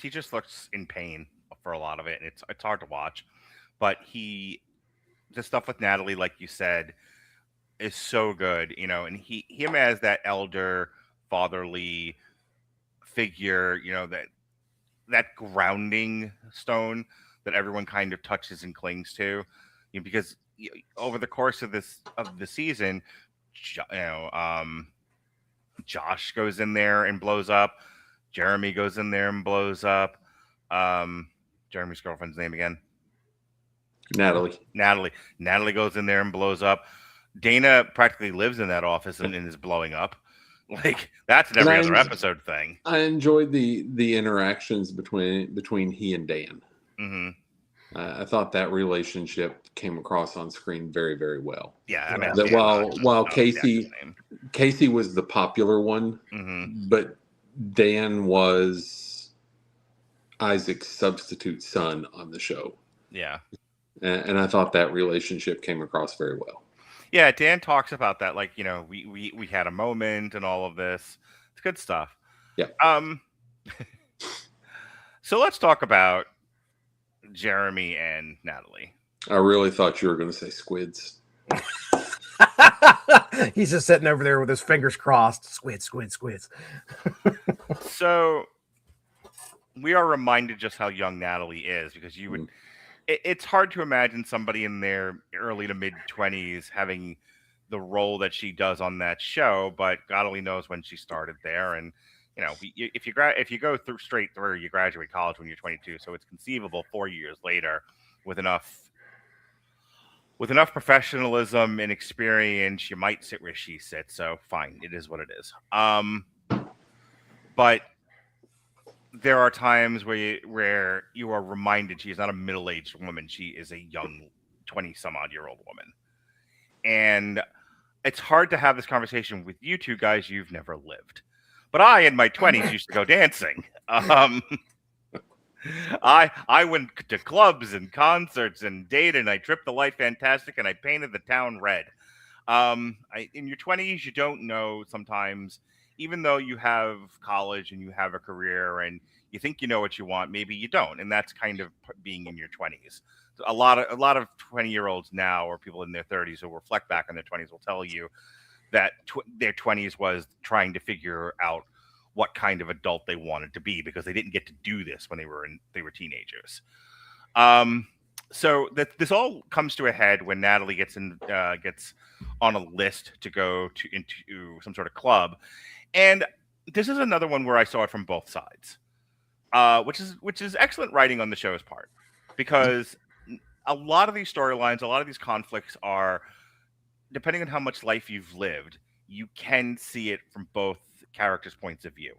Speaker 1: just looks in pain for a lot of it, and it's hard to watch. But the stuff with Natalie, like you said, is so good, and him as that elder, fatherly figure, that grounding stone that everyone kind of touches and clings to, because over the course of the season, Josh goes in there and blows up. Jeremy goes in there and blows up. Jeremy's girlfriend's name again? Natalie goes in there and blows up. Dana practically lives in that office and is blowing up. Like, that's an every other episode thing.
Speaker 3: I enjoyed the interactions between he and Dan.
Speaker 1: Mm-hmm.
Speaker 3: I thought that relationship came across on screen very, very well.
Speaker 1: Yeah, I mean,
Speaker 3: that while Casey was the popular one,
Speaker 1: mm-hmm.
Speaker 3: but Dan was Isaac's substitute son on the show.
Speaker 1: Yeah,
Speaker 3: and I thought that relationship came across very well.
Speaker 1: Yeah, Dan talks about that, like, we had a moment and all of this. It's good stuff.
Speaker 3: Yeah.
Speaker 1: So let's talk about Jeremy and Natalie.
Speaker 3: I really thought you were going to say squids.
Speaker 4: He's just sitting over there with his fingers crossed. Squids.
Speaker 1: So we are reminded just how young Natalie is, because you would. It's hard to imagine somebody in their early to mid 20s having the role that she does on that show, but God only knows when she started there. And if you go straight through, you graduate college when you're 22, so it's conceivable 4 years later with enough professionalism and experience, you might sit where she sits. So fine, it is what it is. But there are times where you are reminded she is not a middle-aged woman. She is a young 20-some-odd-year-old woman. And it's hard to have this conversation with you two guys. You've never lived. But I, in my 20s, used to go dancing. I went to clubs and concerts and dated, and I tripped the light fantastic, and I painted the town red. In your 20s, you don't know sometimes. Even though you have college and you have a career and you think you know what you want, maybe you don't. And that's kind of being in your 20s. A lot of 20-year-olds now, or people in their 30s who reflect back on their 20s, will tell you that their 20s was trying to figure out what kind of adult they wanted to be, because they didn't get to do this when they were teenagers. So this all comes to a head when Natalie gets on a list to go into some sort of club. And this is another one where I saw it from both sides, which is excellent writing on the show's part, because a lot of these storylines, a lot of these conflicts are, depending on how much life you've lived, you can see it from both characters' points of view.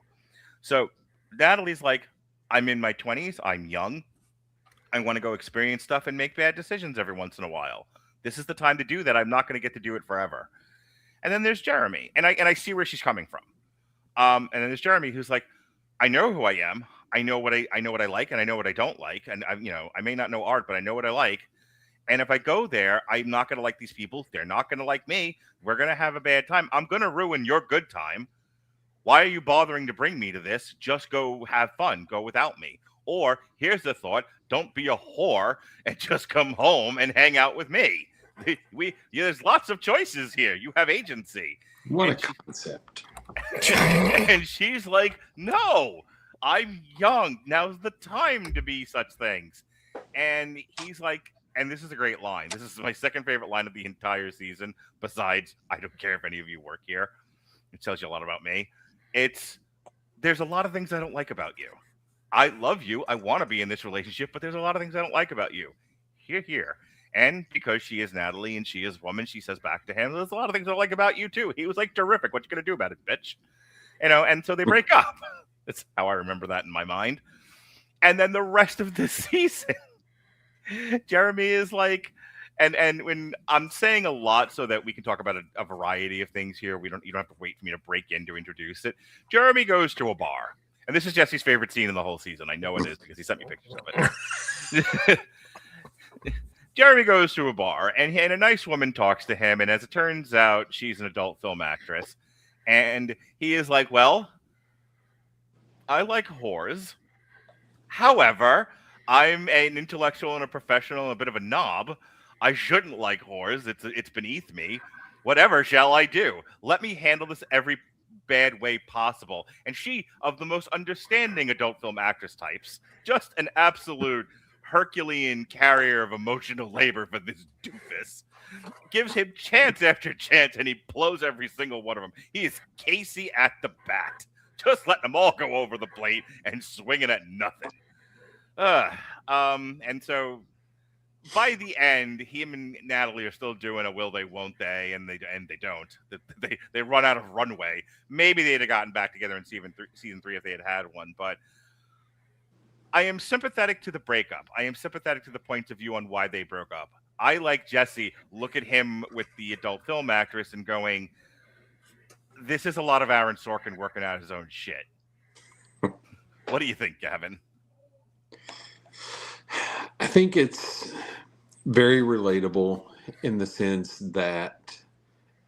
Speaker 1: So Natalie's like, I'm in my 20s, I'm young, I want to go experience stuff and make bad decisions every once in a while. This is the time to do that. I'm not going to get to do it forever. And then there's Jeremy, and I see where she's coming from. And then there's Jeremy, who's like, I know who I am. I know what I like, and I know what I don't like. And I may not know art, but I know what I like. And if I go there, I'm not going to like these people. They're not going to like me. We're going to have a bad time. I'm going to ruin your good time. Why are you bothering to bring me to this? Just go have fun. Go without me. Or here's the thought: don't be a whore and just come home and hang out with me. There's lots of choices here. You have agency.
Speaker 3: What a concept.
Speaker 1: And she's like, no, I'm young. Now's the time to be such things. And he's like, and this is a great line. This is my second favorite line of the entire season, besides, I don't care if any of you work here. It tells you a lot about me. There's a lot of things I don't like about you. I love you. I want to be in this relationship, but there's a lot of things I don't like about you. Here. And because she is Natalie and she is woman, she says back to him, there's a lot of things I don't like about you too. He was like, terrific. What you going to do about it, bitch? And so they break up. That's how I remember that in my mind. And then the rest of the season, Jeremy is like, and when I'm saying a lot so that we can talk about a variety of things here, you don't have to wait for me to break in to introduce it. Jeremy goes to a bar. And this is Jesse's favorite scene in the whole season. I know it is because he sent me pictures of it. Jeremy goes to a bar, and a nice woman talks to him. And as it turns out, she's an adult film actress. And he is like, well, I like whores. However, I'm an intellectual and a professional and a bit of a knob. I shouldn't like whores. It's beneath me. Whatever shall I do? Let me handle this every bad way possible. And she, of the most understanding adult film actress types, just an absolute Herculean carrier of emotional labor for this doofus, gives him chance after chance, and he blows every single one of them. He is Casey at the bat, just letting them all go over the plate and swinging at nothing. And so by the end, him and Natalie are still doing a will they, won't they, and they don't. They run out of runway. Maybe they'd have gotten back together in season three if they had one. But I am sympathetic to the breakup. I am sympathetic to the point of view on why they broke up. I, like Jesse, look at him with the adult film actress and going, this is a lot of Aaron Sorkin working out his own shit. What do you think, Gavin?
Speaker 3: I think it's very relatable in the sense that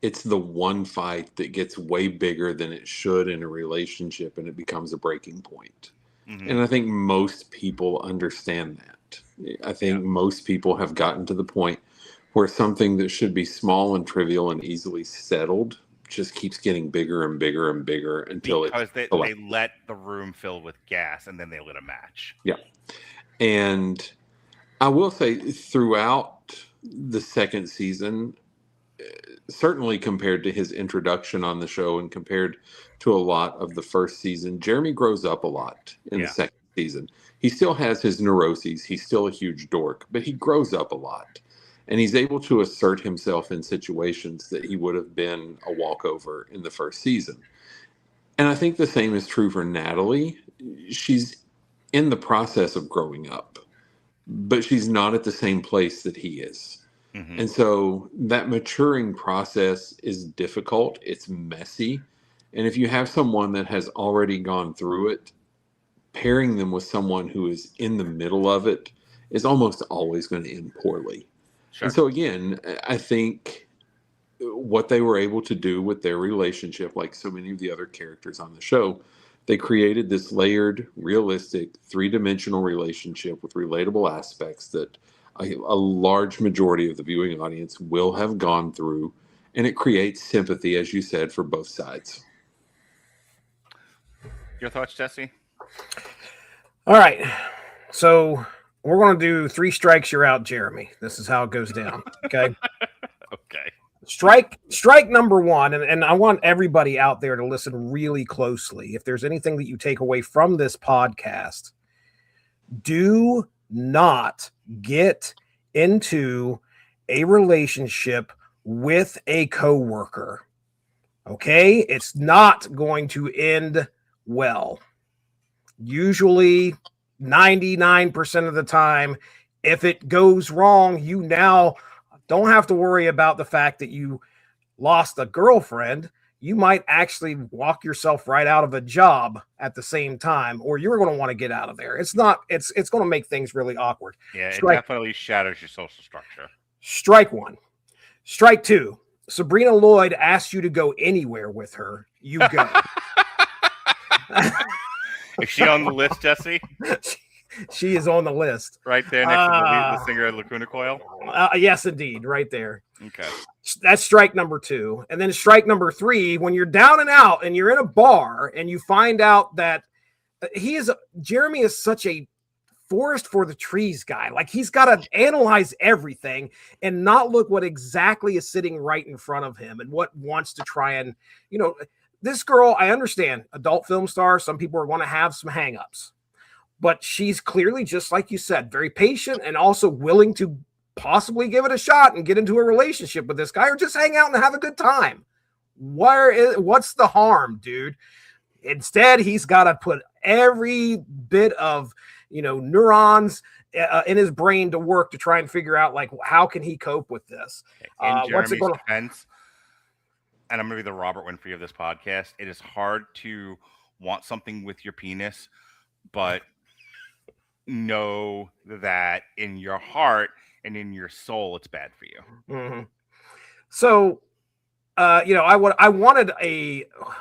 Speaker 3: it's the one fight that gets way bigger than it should in a relationship, and it becomes a breaking point. Mm-hmm. And I think most people understand that. I think most people have gotten to the point where something that should be small and trivial and easily settled just keeps getting bigger and bigger and bigger until
Speaker 1: they let the room fill with gas and then they lit a match.
Speaker 3: Yeah. And I will say throughout the second season, certainly compared to his introduction on the show and compared to a lot of the first season, Jeremy grows up a lot in the second season. He still has his neuroses. He's still a huge dork, but he grows up a lot. And he's able to assert himself in situations that he would have been a walkover in the first season. And I think the same is true for Natalie. She's in the process of growing up, but she's not at the same place that he is. Mm-hmm. And so that maturing process is difficult. It's messy. And if you have someone that has already gone through it, pairing them with someone who is in the middle of it is almost always going to end poorly. Sure. And so again, I think what they were able to do with their relationship, like so many of the other characters on the show, they created this layered, realistic, three-dimensional relationship with relatable aspects that a large majority of the viewing audience will have gone through, and it creates sympathy, as you said, for both sides.
Speaker 1: Your thoughts, Jesse?
Speaker 4: All right. So we're going to do 3 strikes, you're out, Jeremy. This is how it goes down. Okay.
Speaker 1: Okay.
Speaker 4: Strike number 1, and I want everybody out there to listen really closely. If there's anything that you take away from this podcast, do not get into a relationship with a coworker. Okay? It's not going to end well. Usually 99% of the time, if it goes wrong, you now don't have to worry about the fact that you lost a girlfriend. You might actually walk yourself right out of a job at the same time, or you're going to want to get out of there. It's going to make things really awkward.
Speaker 1: Yeah, it definitely shatters your social structure.
Speaker 4: Strike 1. Strike 2. Sabrina Lloyd asks you to go anywhere with her. You go.
Speaker 1: Is she on the list, Jesse?
Speaker 4: She is on the list.
Speaker 1: Right there next to the singer Lacuna Coil?
Speaker 4: Yes, indeed. Right there.
Speaker 1: Okay.
Speaker 4: That's strike number 2. And then strike number 3, when you're down and out and you're in a bar and you find out that Jeremy is such a forest for the trees guy. Like, he's got to analyze everything and not look what exactly is sitting right in front of him and what wants to try and, this girl, I understand, adult film star, some people are going to have some hangups, but she's clearly, just like you said, very patient and also willing to possibly give it a shot and get into a relationship with this guy or just hang out and have a good time. What's the harm, dude? Instead, he's got to put every bit of, neurons in his brain to work to try and figure out, like, how can he cope with this?
Speaker 1: In Jeremy's defense, and I'm going to be the Robert Winfrey of this podcast, it is hard to want something with your penis, but know that in your heart and in your soul, it's bad for you.
Speaker 4: Mm-hmm. So, I wanted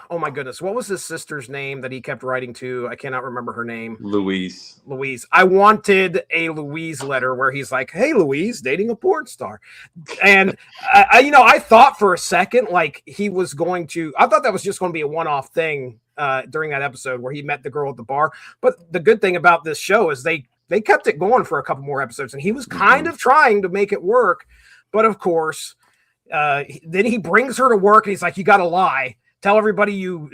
Speaker 4: oh my goodness, what was his sister's name that he kept writing to? I cannot remember her name.
Speaker 3: Louise.
Speaker 4: I wanted a Louise letter where he's like, "Hey, Louise, dating a porn star." And I thought for a second, like, he was going to, I thought that was just going to be a one-off thing during that episode where he met the girl at the bar. But the good thing about this show is they kept it going for a couple more episodes, and he was kind of trying to make it work. But of course, then he brings her to work and he's like, "You got to lie. Tell everybody you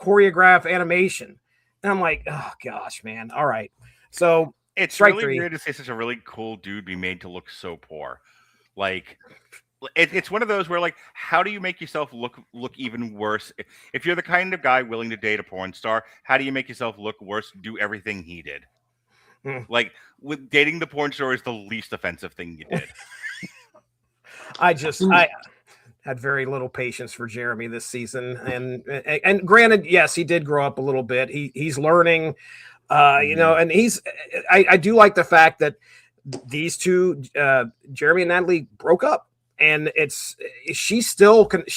Speaker 4: choreograph animation." And I'm like, "Oh gosh, man. All right." So
Speaker 1: It's
Speaker 4: Strike
Speaker 1: really
Speaker 4: three.
Speaker 1: weird to say such a really cool dude be made to look so poor. Like, it's one of those where, like, how do you make yourself look even worse? If you're the kind of guy willing to date a porn star, how do you make yourself look worse? Do everything he did. Like, with dating the porn star is the least offensive thing you did.
Speaker 4: I had very little patience for Jeremy this season, and granted, yes, he did grow up a little bit. He's learning, you know, and I do like the fact that these two, Jeremy and Natalie, broke up, and she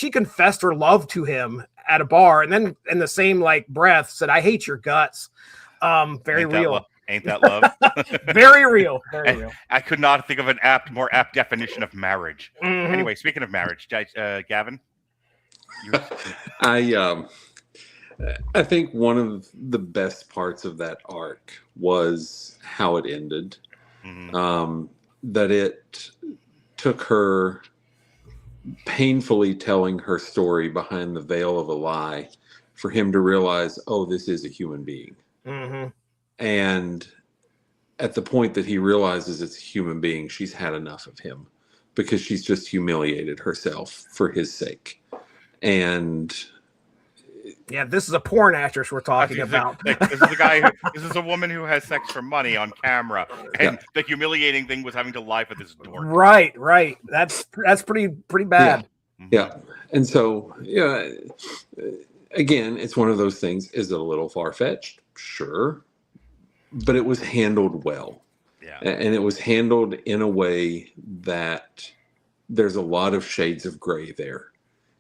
Speaker 4: confessed her love to him at a bar, and then in the same like breath said, "I hate your guts." Very real.
Speaker 1: Ain't that love?
Speaker 4: Very real. Very real.
Speaker 1: I could not think of an more apt definition of marriage. Anyway, speaking of marriage, Gavin,
Speaker 3: I think one of the best parts of that arc was how it ended. That it took her painfully telling her story behind the veil of a lie for him to realize, oh, this is a human being. And at the point that he realizes it's a human being, she's had enough of him because she's just humiliated herself for his sake. And
Speaker 4: yeah, this is a porn actress we're talking about.
Speaker 1: This is a woman who has sex for money on camera, and the humiliating thing was having to lie for this dork.
Speaker 4: Right. That's pretty bad.
Speaker 3: Yeah. And so, yeah, again, it's one of those things. Is it a little far-fetched? Sure. But it was handled well.
Speaker 1: Yeah.
Speaker 3: And it was handled in a way that there's a lot of shades of gray there.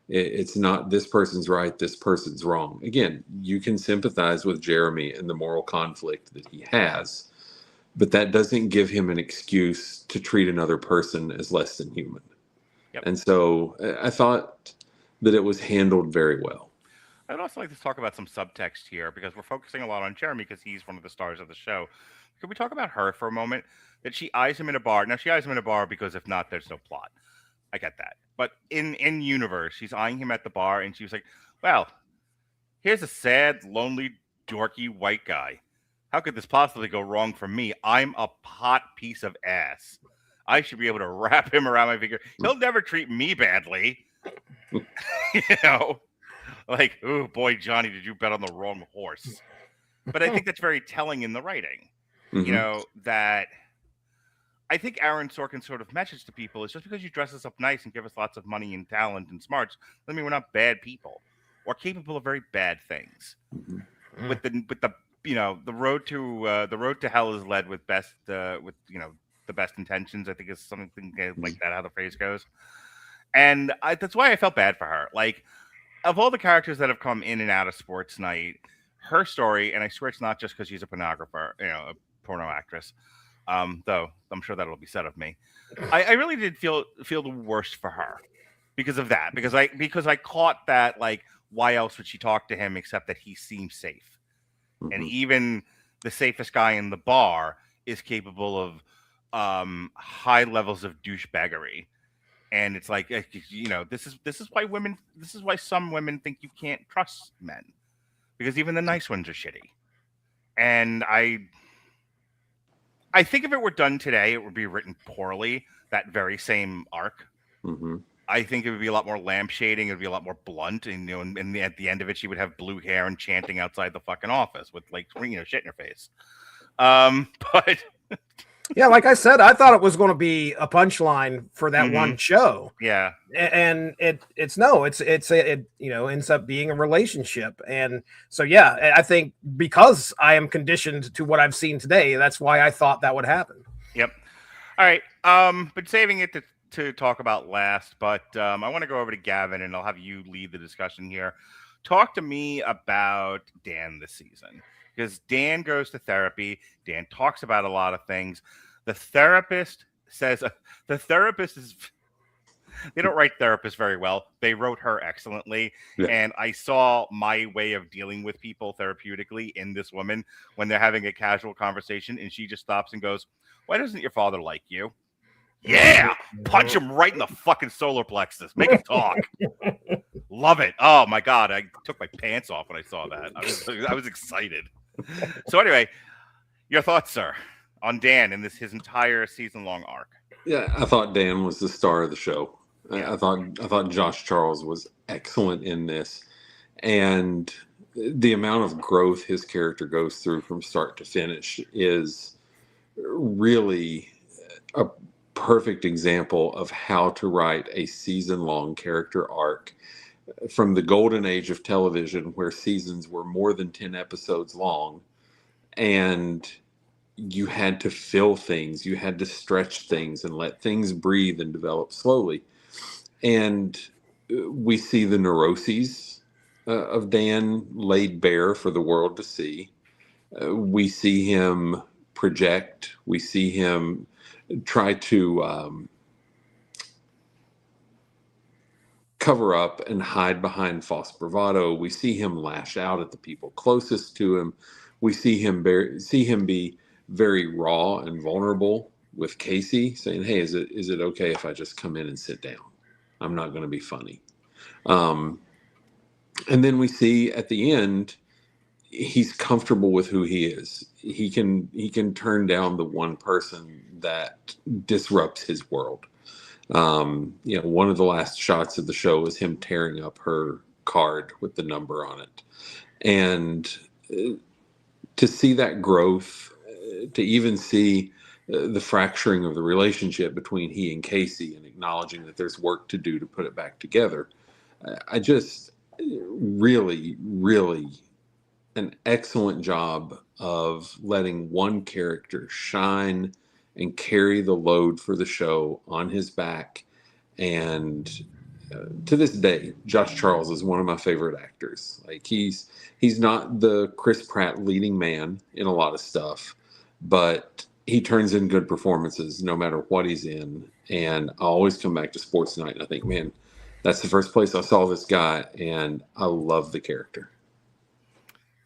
Speaker 3: It's not this person's right, this person's wrong. Again, you can sympathize with Jeremy and the moral conflict that he has, but that doesn't give him an excuse to treat another person as less than human.
Speaker 1: Yep.
Speaker 3: And so I thought that it was handled very well.
Speaker 1: I'd also like to talk about some subtext here because we're focusing a lot on Jeremy because he's one of the stars of the show. Could we talk about her for a moment? That she eyes him in a bar. Now, she eyes him in a bar because if not, there's no plot. I get that. But in universe, she's eyeing him at the bar, and she was like, well, here's a sad, lonely, dorky white guy. How could this possibly go wrong for me? I'm a hot piece of ass. I should be able to wrap him around my finger. He'll never treat me badly. You know? Like, oh, boy, Johnny, did you bet on the wrong horse? But I think that's very telling in the writing. You know, that I think Aaron Sorkin's sort of message to people is just because you dress us up nice and give us lots of money and talent and smarts, doesn't mean we're not bad people or capable of very bad things. With the you know, the road to hell is led with you know, the best intentions. I think is something like that, how the phrase goes. And that's why I felt bad for her. Like, of all the characters that have come in and out of Sports Night, her story, and I swear it's not just because she's a pornographer, you know, a porno actress, though I'm sure that'll be said of me. I really did feel the worst for her because of that. Because I caught that, like, why else would she talk to him except that he seems safe? And even the safest guy in the bar is capable of high levels of douchebaggery. And it's like, you know, this is why some women think you can't trust men, because even the nice ones are shitty. And I think if it were done today, it would be written poorly, that very same arc. I think it would be a lot more lampshading. It would be a lot more blunt. And, you know, and at the end of it, she would have blue hair and chanting outside the fucking office with, like, you know, shit in her face. But
Speaker 4: yeah, like I said, I thought it was going to be a punchline for that one show.
Speaker 1: Yeah,
Speaker 4: and it you know, ends up being a relationship. And so yeah, I think because I am conditioned to what I've seen today, that's why I thought that would happen.
Speaker 1: Yep. All right. But saving it to talk about last, but I want to go over to Gavin, and I'll have you lead the discussion here. Talk to me about Dan this season. Because Dan goes to therapy. Dan talks about a lot of things. The therapist says the therapist is. They don't write therapists very well. They wrote her excellently. Yeah. And I saw my way of dealing with people therapeutically in this woman when they're having a casual conversation, and she just stops and goes, "Why doesn't your father like you?" Yeah, punch him right in the fucking solar plexus. Make him talk. Love it. Oh my God, I took my pants off when I saw that. I was excited. So anyway, your thoughts, sir, on Dan in his entire season-long arc.
Speaker 3: Yeah, I thought Dan was the star of the show.
Speaker 1: Yeah.
Speaker 3: I thought Josh Charles was excellent in this, and the amount of growth his character goes through from start to finish is really a perfect example of how to write a season-long character arc from the golden age of television, where seasons were more than 10 episodes long, and you had to fill things, you had to stretch things and let things breathe and develop slowly. And we see the neuroses of Dan laid bare for the world to see. We see him project. We see him try to cover up and hide behind false bravado. We see him lash out at the people closest to him. We see him be very raw and vulnerable with Casey, saying, "Hey, is it okay if I just come in and sit down? I'm not going to be funny." And then we see at the end, he's comfortable with who he is. He can turn down the one person that disrupts his world. One of the last shots of the show is him tearing up her card with the number on it. And to see that growth, to even see the fracturing of the relationship between he and Casey, and acknowledging that there's work to do to put it back together. I just really, really an excellent job of letting one character shine and carry the load for the show on his back. And to this day, Josh Charles is one of my favorite actors. Like he's not the Chris Pratt leading man in a lot of stuff, but he turns in good performances no matter what he's in. And I always come back to Sports Night and I think, man, that's the first place I saw this guy, and I love the character.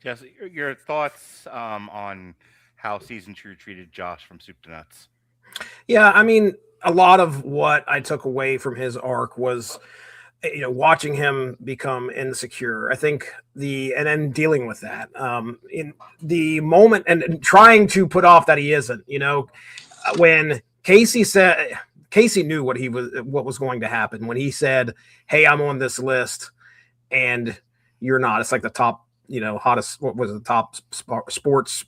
Speaker 1: Jess, your thoughts on how season 2 treated Josh from Soup to Nuts?
Speaker 4: Yeah, I mean, a lot of what I took away from his arc was, watching him become insecure. I think and then dealing with that in the moment and trying to put off that he isn't. When Casey knew what was going to happen when he said, "Hey, I'm on this list, and you're not." It's like the top, hottest. What was the top sports?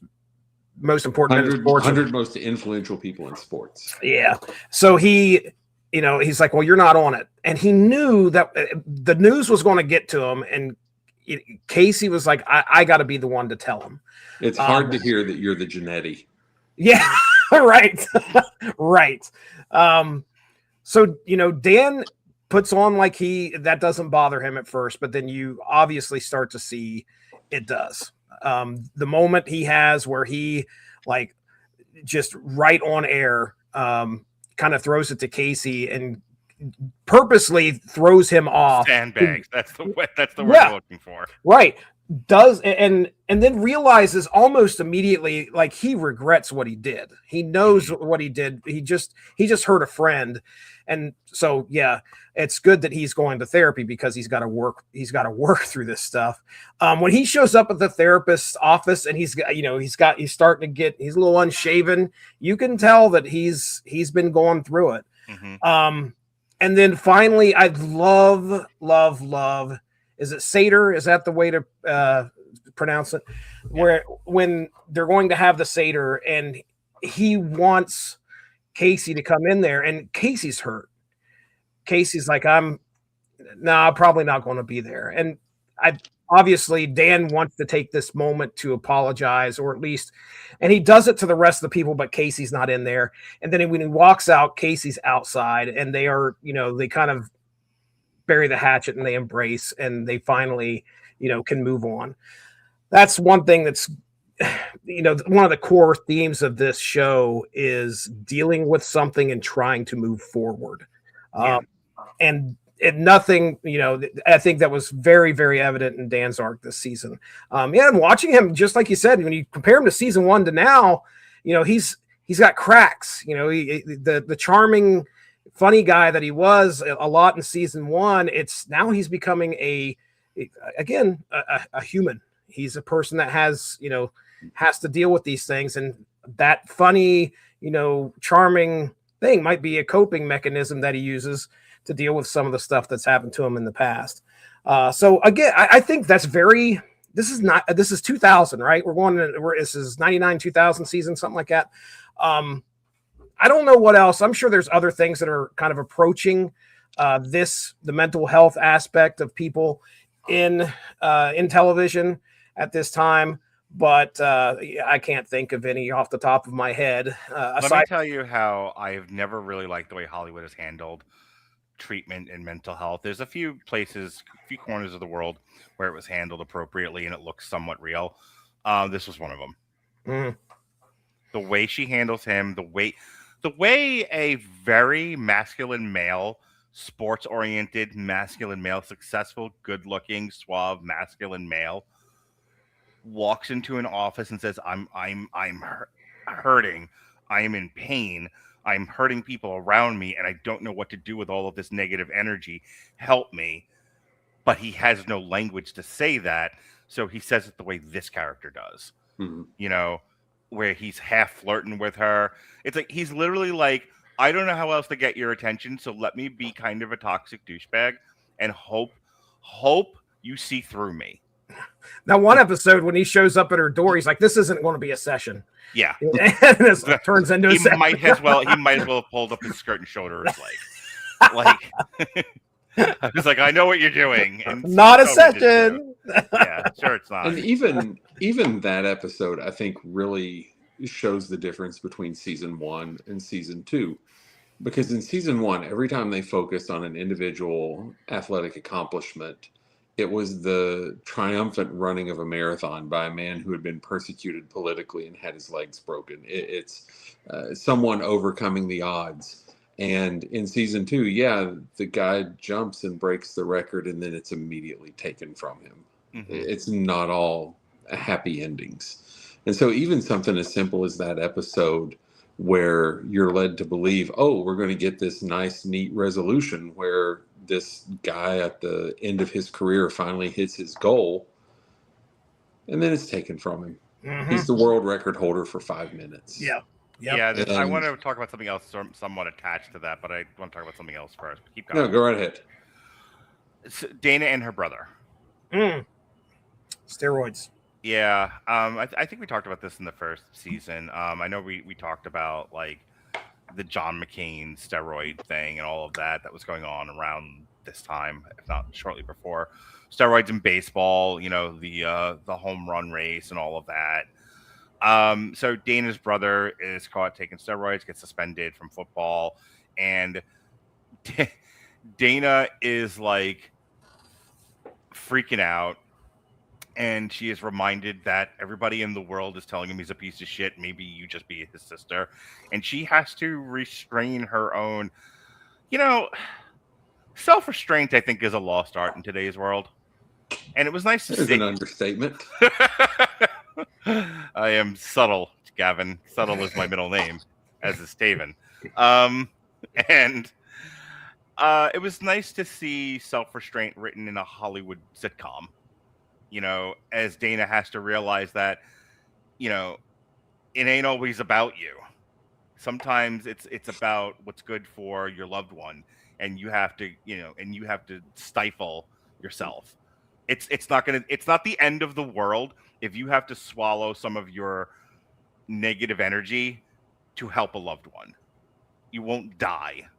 Speaker 4: Most important
Speaker 3: 100 most influential people in sports.
Speaker 4: Yeah. So he's like, "Well, you're not on it." And he knew that the news was going to get to him. And Casey was like, I got to be the one to tell him.
Speaker 3: It's hard to hear that you're the Janetti.
Speaker 4: Yeah. Right. Right. So, Dan puts on like that doesn't bother him at first, but then you obviously start to see it does. The moment he has where he like just right on air kind of throws it to Casey and purposely throws him off.
Speaker 1: Sandbags. That's the word we're looking for.
Speaker 4: Right. Does and then realizes almost immediately like he regrets what he did. He knows what he did. He just hurt a friend. And so, yeah, it's good that he's going to therapy because he's got to work through this stuff. When he shows up at the therapist's office and he's starting to get, he's a little unshaven. You can tell that he's been going through it. Mm-hmm. And then finally, I love. Is it Seder? Is that the way to pronounce it? Where when they're going to have the Seder and he wants Casey to come in there and Casey's hurt. Casey's like, I'm probably not going to be there. And obviously Dan wants to take this moment to apologize, or at least, and he does it to the rest of the people, but Casey's not in there. And then when he walks out, Casey's outside and they are, they kind of bury the hatchet and they embrace and they finally, can move on. That's one thing that's, one of the core themes of this show is dealing with something and trying to move forward. And nothing, I think that was very, very evident in Dan's arc this season. And watching him, just like you said, when you compare him to season 1 to now, he's got cracks, the charming, funny guy that he was a lot in season 1. It's now he's becoming a human. He's a person that has to deal with these things. And that funny, charming thing might be a coping mechanism that he uses to deal with some of the stuff that's happened to him in the past. So again, I think that's this is 2000, right? This is 99, 2000 season, something like that. I don't know what else. I'm sure there's other things that are kind of approaching the mental health aspect of people in television at this time, but I can't think of any off the top of my head.
Speaker 1: Let me tell you how I've never really liked the way Hollywood has handled treatment in mental health. There's a few places, a few corners of the world where it was handled appropriately and it looks somewhat real. This was one of them.
Speaker 4: Mm.
Speaker 1: The way she handles him, the way a very masculine male, sports-oriented masculine male, successful, good-looking, suave masculine male walks into an office and says, I'm hurting, I am in pain, I'm hurting people around me, and I don't know what to do with all of this negative energy. Help me. But he has no language to say that, so he says it the way this character does.
Speaker 3: Mm-hmm.
Speaker 1: Where he's half flirting with her. It's like he's literally like, I don't know how else to get your attention, so let me be kind of a toxic douchebag and hope you see through me.
Speaker 4: Now, one episode when he shows up at her door, he's like, "This isn't going to be a session."
Speaker 1: Yeah,
Speaker 4: and this turns into a session.
Speaker 1: He might as well have pulled up his skirt and showed her his leg. I was like, I know what you're doing. And
Speaker 4: not a session.
Speaker 1: Yeah, sure it's not.
Speaker 3: And even that episode, I think, really shows the difference between season 1 and season 2. Because in season 1, every time they focused on an individual athletic accomplishment, it was the triumphant running of a marathon by a man who had been persecuted politically and had his legs broken. It's someone overcoming the odds. And in season 2, yeah, the guy jumps and breaks the record, and then it's immediately taken from him. Mm-hmm. It's not all happy endings. And so even something as simple as that episode where you're led to believe, oh, we're going to get this nice, neat resolution where this guy at the end of his career finally hits his goal, and then it's taken from him. Mm-hmm. He's the world record holder for 5 minutes.
Speaker 4: Yeah.
Speaker 1: Yep. Yeah, I want to talk about something else somewhat attached to that, but I want to talk about something else first. Keep going.
Speaker 3: No, go right ahead.
Speaker 1: It's Dana and her brother.
Speaker 4: Steroids.
Speaker 1: Yeah, I think we talked about this in the first season. I know we talked about like the John McCain steroid thing and all of that was going on around this time, if not shortly before. Steroids in baseball, the home run race and all of that. So Dana's brother is caught taking steroids, gets suspended from football, and Dana is like freaking out, and she is reminded that everybody in the world is telling him he's a piece of shit. Maybe you just be his sister, and she has to restrain her own, self-restraint. I think is a lost art in today's world, and it was nice to see.
Speaker 3: An understatement.
Speaker 1: I am subtle, Gavin. Subtle is my middle name, as is Taven. And it was nice to see self-restraint written in a Hollywood sitcom. As Dana has to realize that, it ain't always about you. Sometimes it's about what's good for your loved one, and you have to, stifle yourself. It's not the end of the world if you have to swallow some of your negative energy to help a loved one. You won't die,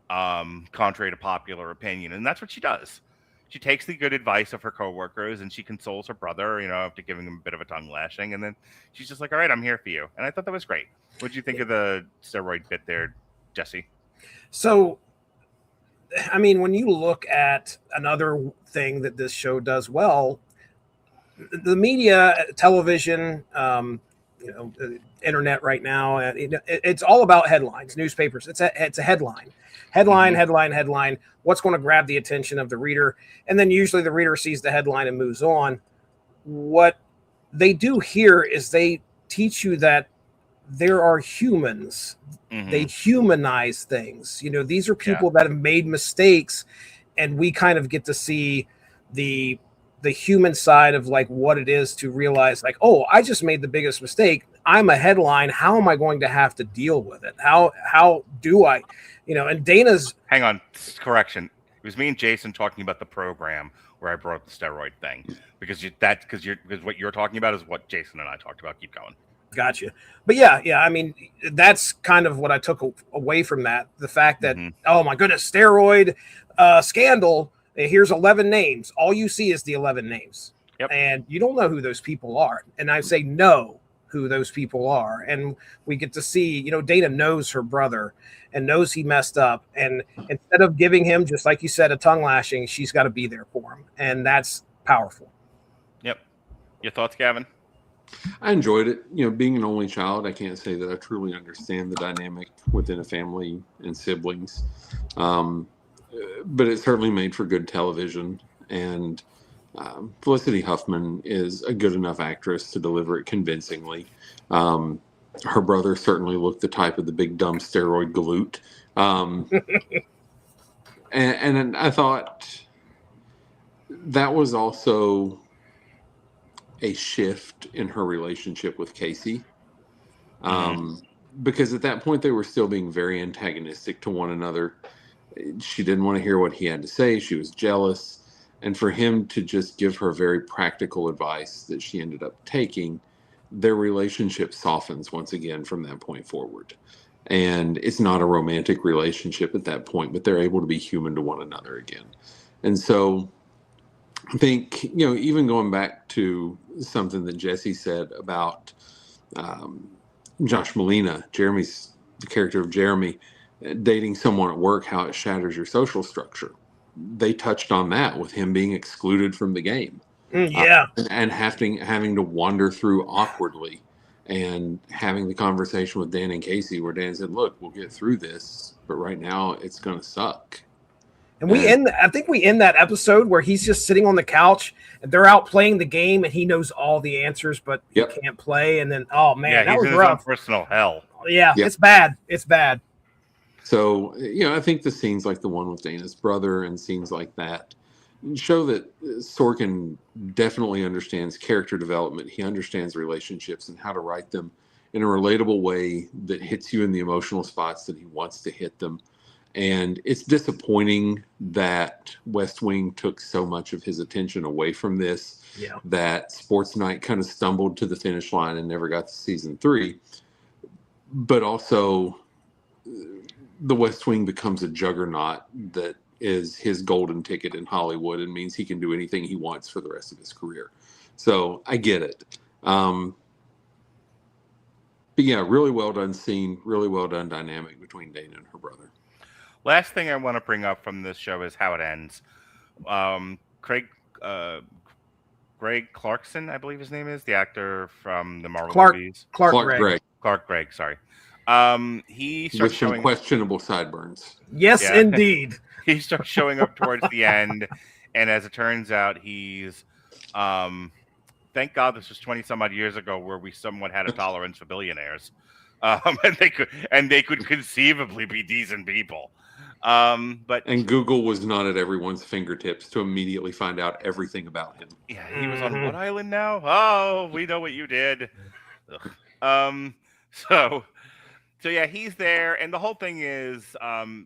Speaker 1: contrary to popular opinion. And that's what she does. She takes the good advice of her coworkers and she consoles her brother, after giving him a bit of a tongue lashing. And then she's just like, all right, I'm here for you. And I thought that was great. What did you think of the steroid bit there, Jesse?
Speaker 4: So, I mean, when you look at another thing that this show does well, the media, television, internet right now, it's all about headlines, newspapers. It's a headline. Headline. What's going to grab the attention of the reader? And then usually the reader sees the headline and moves on. What they do here is they teach you that there are humans. Mm-hmm. They humanize things. These are people that have made mistakes, and we kind of get to see the human side of like what it is to realize like, oh, I just made the biggest mistake. I'm a headline. How am I going to have to deal with it? How do I, and Dana's.
Speaker 1: Hang on, correction. It was me and Jason talking about the program where I brought up the steroid thing because what you're talking about is what Jason and I talked about. Keep going.
Speaker 4: Gotcha. But yeah. I mean, that's kind of what I took away from that. The fact that, oh my goodness, steroid scandal. Here's 11 names. All you see is the 11 names.
Speaker 1: Yep.
Speaker 4: And you don't know who those people are. And I say know who those people are. And we get to see, Dana knows her brother and knows he messed up. And instead of giving him, just like you said, a tongue lashing, she's got to be there for him. And that's powerful.
Speaker 1: Yep. Your thoughts, Gavin?
Speaker 3: I enjoyed it. Being an only child, I can't say that I truly understand the dynamic within a family and siblings. But it certainly made for good television. And Felicity Huffman is a good enough actress to deliver it convincingly. Her brother certainly looked the type of the big dumb steroid galoot. And I thought that was also a shift in her relationship with Casey. Because at that point they were still being very antagonistic to one another. She didn't want to hear what he had to say. She was jealous. And for him to just give her very practical advice that she ended up taking, their relationship softens once again from that point forward. And it's not a romantic relationship at that point, but they're able to be human to one another again. And so I think, even going back to something that Jesse said about Josh Molina, the character of Jeremy, dating someone at work, how it shatters your social structure. They touched on that with him being excluded from the game. And having to wander through awkwardly and having the conversation with Dan and Casey where Dan said, look, we'll get through this, but right now it's going to suck.
Speaker 4: And I think we end that episode where he's just sitting on the couch and they're out playing the game and he knows all the answers, but he can't play. And then, oh man, that was rough.
Speaker 1: Personal hell.
Speaker 4: Yeah, it's bad. It's bad.
Speaker 3: So, I think the scenes like the one with Dana's brother and scenes like that show that Sorkin definitely understands character development. He understands relationships and how to write them in a relatable way that hits you in the emotional spots that he wants to hit them. And it's disappointing that West Wing took so much of his attention away from this, that Sports Night kind of stumbled to the finish line and never got to season 3. But also, the West Wing becomes a juggernaut that is his golden ticket in Hollywood and means he can do anything he wants for the rest of his career. So I get it. But yeah, really well done scene, really well done dynamic between Dana and her brother.
Speaker 1: Last thing I want to bring up from this show is how it ends. Greg Clarkson, I believe his name is, the actor from the Marvel movies.
Speaker 3: Clark
Speaker 1: Gregg, sorry. He starts
Speaker 3: with some
Speaker 1: showing
Speaker 3: questionable sideburns.
Speaker 4: Yes, indeed.
Speaker 1: He starts showing up towards the end, and as it turns out, he's thank God this was 20 some odd years ago where we somewhat had a tolerance for billionaires. And they could conceivably be decent people. And
Speaker 3: Google was not at everyone's fingertips to immediately find out everything about him.
Speaker 1: Yeah, he was on what island now? Oh, we know what you did. So yeah, he's there, and the whole thing is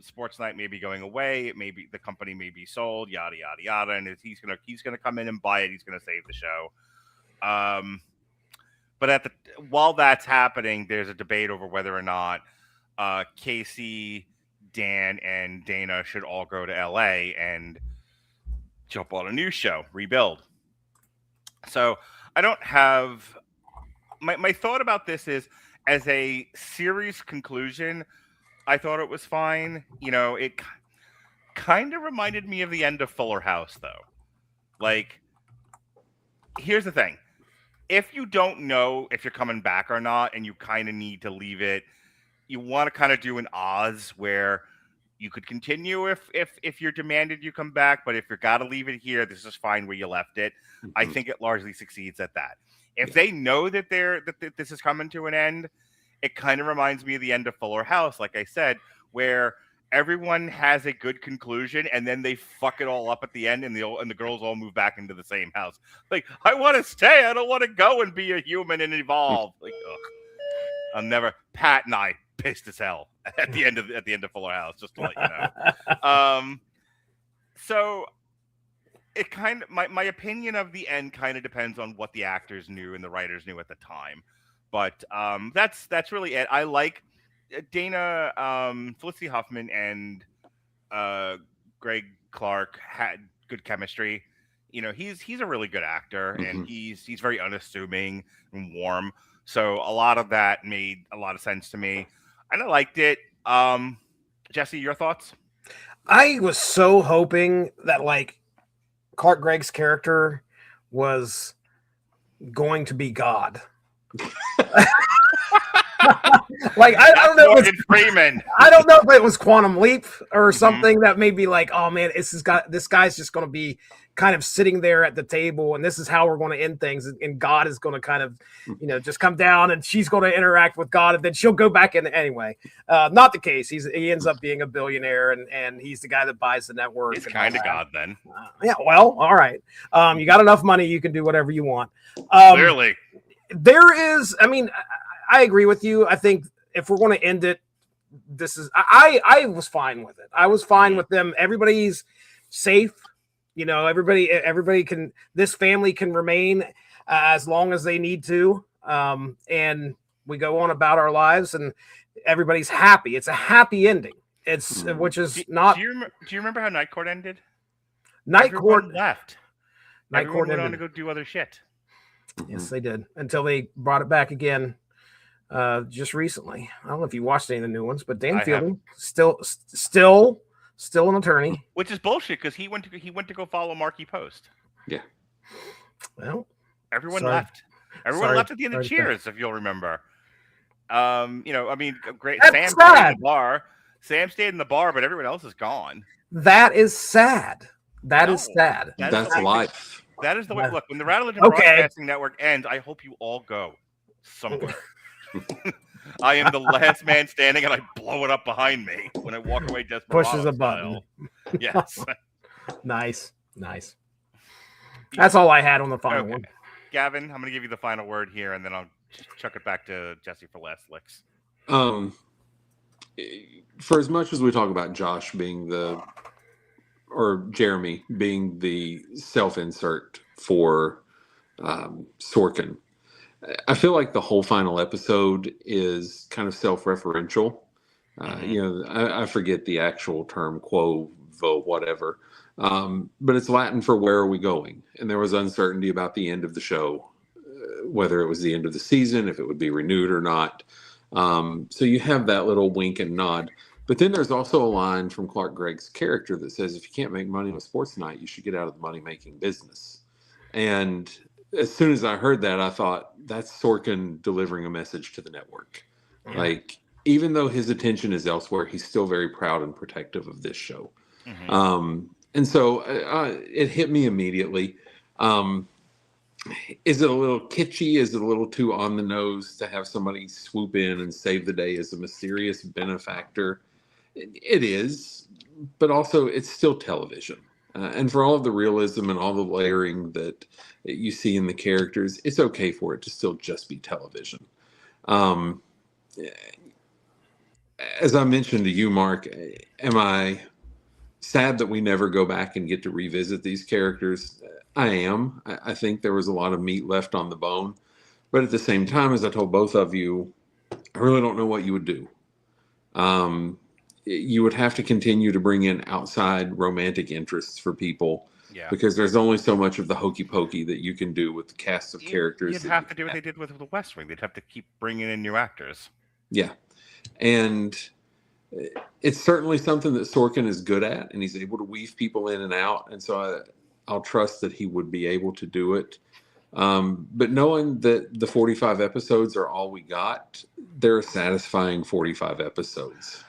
Speaker 1: Sports Night may be going away. It may be the company may be sold, yada yada yada, and he's gonna come in and buy it. He's gonna save the show. But while that's happening, there's a debate over whether or not Casey, Dan, and Dana should all go to LA and jump on a new show, rebuild. So I don't have my thought about this is, as a series conclusion, I thought it was fine. It kind of reminded me of the end of Fuller House, though. Like, here's the thing. If you don't know if you're coming back or not, and you kind of need to leave it, you want to kind of do an Oz where you could continue if you're demanded you come back, but if you got to leave it here, this is fine where you left it. Mm-hmm. I think it largely succeeds at that. If they know that this is coming to an end, it kind of reminds me of the end of Fuller House, like I said, where everyone has a good conclusion and then they fuck it all up at the end, and the girls all move back into the same house. Like, I want to stay. I don't want to go and be a human and evolve. Like, ugh. Pat and I pissed as hell at the end of Fuller House, just to let you know. So it kind of my opinion of the end kind of depends on what the actors knew and the writers knew at the time. But that's really it. I like Dana, Felicity Huffman, and Greg Clark had good chemistry. You know, he's a really good actor, and he's very unassuming and warm. So a lot of that made a lot of sense to me, and I liked it. Jesse, your thoughts?
Speaker 4: I was so hoping that like Clark Gregg's character was going to be God. Like I don't know.
Speaker 1: Morgan Freeman.
Speaker 4: I don't know if it was Quantum Leap or something that made me like, oh man, this guy's just going to be kind of sitting there at the table, and this is how we're going to end things, and God is going to kind of, just come down, and she's going to interact with God, and then she'll go back in anyway. Not the case. He ends up being a billionaire, and he's the guy that buys the network.
Speaker 1: He's kind of God then.
Speaker 4: Yeah. Well, all right. You got enough money, you can do whatever you want.
Speaker 1: Clearly,
Speaker 4: there is. I mean, I agree with you. I think if we're going to end it, this is. I was fine with it. I was fine with them. Everybody's safe. Everybody can. This family can remain as long as they need to, and we go on about our lives, and everybody's happy. It's a happy ending. It's which is not.
Speaker 1: Do you remember how Night Court ended?
Speaker 4: Night
Speaker 1: Everyone
Speaker 4: Court
Speaker 1: left.
Speaker 4: Night Court
Speaker 1: went on
Speaker 4: ended.
Speaker 1: to go do other shit.
Speaker 4: Yes, they did until they brought it back again. Just recently. I don't know if you watched any of the new ones, but Dan Fielding still an attorney,
Speaker 1: which is bullshit because he went to go follow Marky Post.
Speaker 3: Yeah.
Speaker 4: Well,
Speaker 1: everyone left. Everyone left at the end of Cheers, if you'll remember. Great.
Speaker 4: That's
Speaker 1: Sam
Speaker 4: sad.
Speaker 1: stayed in the bar. Sam stayed in the bar, but everyone else is gone.
Speaker 4: That is sad. That's
Speaker 3: life.
Speaker 1: That is the way. Look, when the Rattle Legend Broadcasting Network ends, I hope you all go somewhere. I am the last man standing, and I blow it up behind me when I walk away.
Speaker 4: Pushes a button.
Speaker 1: Yes.
Speaker 4: Nice. That's all I had on the final one.
Speaker 1: Gavin, I'm going to give you the final word here, and then I'll chuck it back to Jesse for last licks.
Speaker 3: For as much as we talk about Josh being Jeremy being the self-insert for Sorkin, I feel like the whole final episode is kind of self-referential. I forget the actual term, quo, vo, whatever. But it's Latin for where are we going? And there was uncertainty about the end of the show, whether it was the end of the season, if it would be renewed or not. So you have that little wink and nod. But then there's also a line from Clark Gregg's character that says, if you can't make money with sports tonight, you should get out of the money-making business. And as soon as I heard that, I thought, that's Sorkin delivering a message to the network. Yeah. Like, even though his attention is elsewhere, he's still very proud and protective of this show. And so it hit me immediately. Is it a little kitschy? Is it a little too on the nose to have somebody swoop in and save the day as a mysterious benefactor? It is, but also it's still television. And for all of the realism and all the layering that you see in the characters, it's okay for it to still just be television. As I mentioned to you, Mark, am I sad that we never go back and get to revisit these characters? I am. I think there was a lot of meat left on the bone. But at the same time, as I told both of you, I really don't know what you would do. You would have to continue to bring in outside romantic interests for people. Yeah. Because there's only so much of the hokey pokey that you can do with the cast of characters.
Speaker 1: You'd have to do what they did with The West Wing. They'd have to keep bringing in new actors.
Speaker 3: Yeah. And it's certainly something that Sorkin is good at, and he's able to weave people in and out. And so I'll trust that he would be able to do it. But knowing that the 45 episodes are all we got, they're a satisfying 45 episodes.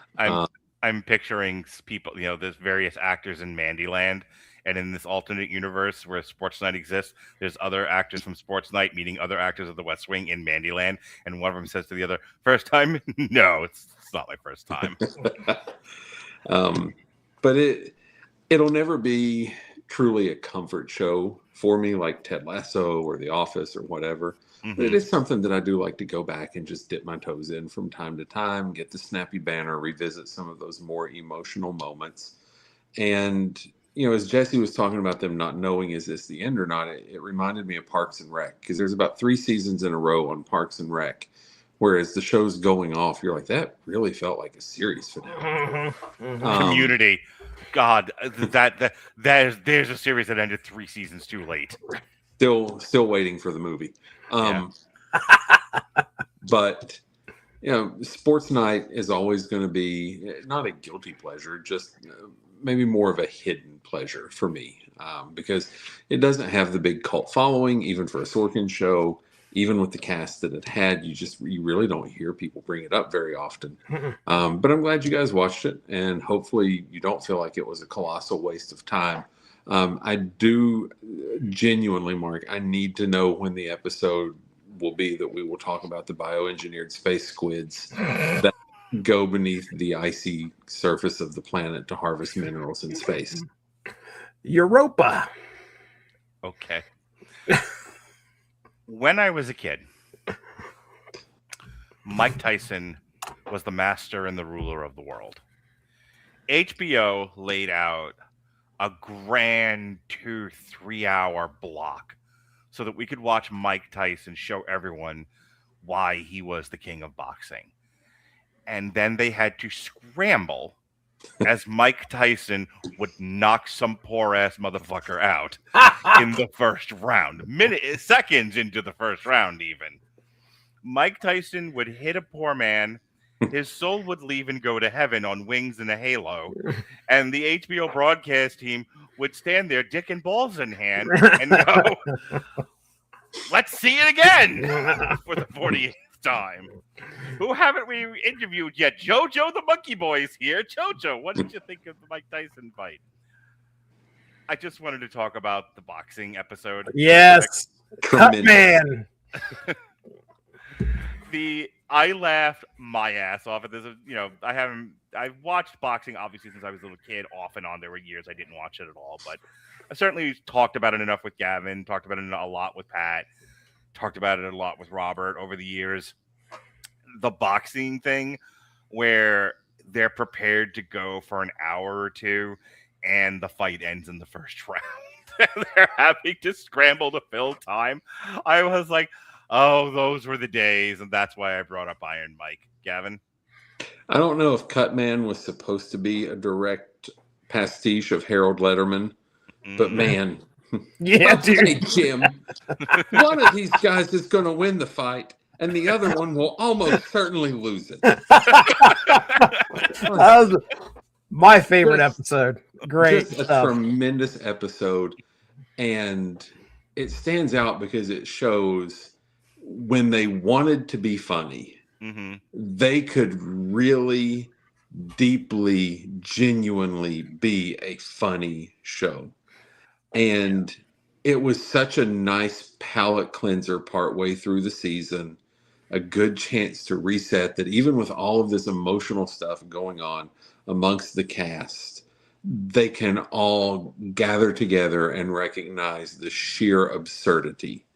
Speaker 1: I'm picturing people, there's various actors in Mandyland, and in this alternate universe where Sports Night exists, there's other actors from Sports Night meeting other actors of the West Wing in Mandyland, and one of them says to the other, "First time? No, it's not my first time."
Speaker 3: But it'll never be truly a comfort show for me, like Ted Lasso or The Office or whatever.
Speaker 1: Mm-hmm.
Speaker 3: But it is something that I do like to go back and just dip my toes in from time to time, get the snappy banner, revisit some of those more emotional moments. And, you know, as Jesse was talking about them not knowing, is this the end or not? It reminded me of Parks and Rec, because there's about 3 seasons in a row on Parks and Rec. Whereas the show's going off, you're like, that really felt like a series finale.
Speaker 1: Community. God, there's a series that ended 3 seasons too late.
Speaker 3: Still waiting for the movie. But, you know, sports night is always going to be not a guilty pleasure, just maybe more of a hidden pleasure for me, because it doesn't have the big cult following, even for a Sorkin show. Even with the cast that it had, you really don't hear people bring it up very often. But I'm glad you guys watched it, and hopefully you don't feel like it was a colossal waste of time. I do genuinely, Mark, I need to know when the episode will be that we will talk about the bioengineered space squids that go beneath the icy surface of the planet to harvest minerals in space.
Speaker 4: Europa.
Speaker 1: Okay. When I was a kid, Mike Tyson was the master and the ruler of the world. HBO laid out a grand 2-3 hour block so that we could watch Mike Tyson show everyone why he was the king of boxing. And then they had to scramble as Mike Tyson would knock some poor ass motherfucker out in the first round. Seconds into the first round, even. Mike Tyson would hit a poor man. His soul would leave and go to heaven on wings and a halo. And the HBO broadcast team would stand there, dick and balls in hand, and go, let's see it again for the 48th time. Who haven't we interviewed yet? Jojo the Monkey Boy is here. Jojo, what did you think of the Mike Tyson fight? I just wanted to talk about the boxing episode.
Speaker 4: Yes, Huffman.
Speaker 1: I laughed my ass off at this. You know, I've watched boxing obviously since I was a little kid, off and on. There were years I didn't watch it at all, but I certainly talked about it enough with Gavin, talked about it a lot with Pat, talked about it a lot with Robert over the years. The boxing thing where they're prepared to go for an hour or two and the fight ends in the first round. They're having to scramble to fill time. I was like, oh, those were the days, and that's why I brought up Iron Mike. Gavin?
Speaker 3: I don't know if Cutman was supposed to be a direct pastiche of Harold Letterman, but man,
Speaker 4: yeah, dude.
Speaker 3: Hey, Jim, one of these guys is going to win the fight, and the other one will almost certainly lose it.
Speaker 4: That was my favorite episode. Great
Speaker 3: just
Speaker 4: stuff.
Speaker 3: A tremendous episode, and it stands out because it shows when they wanted to be funny, they could really deeply, genuinely be a funny show. And it was such a nice palate cleanser partway through the season, a good chance to reset that even with all of this emotional stuff going on amongst the cast, they can all gather together and recognize the sheer absurdity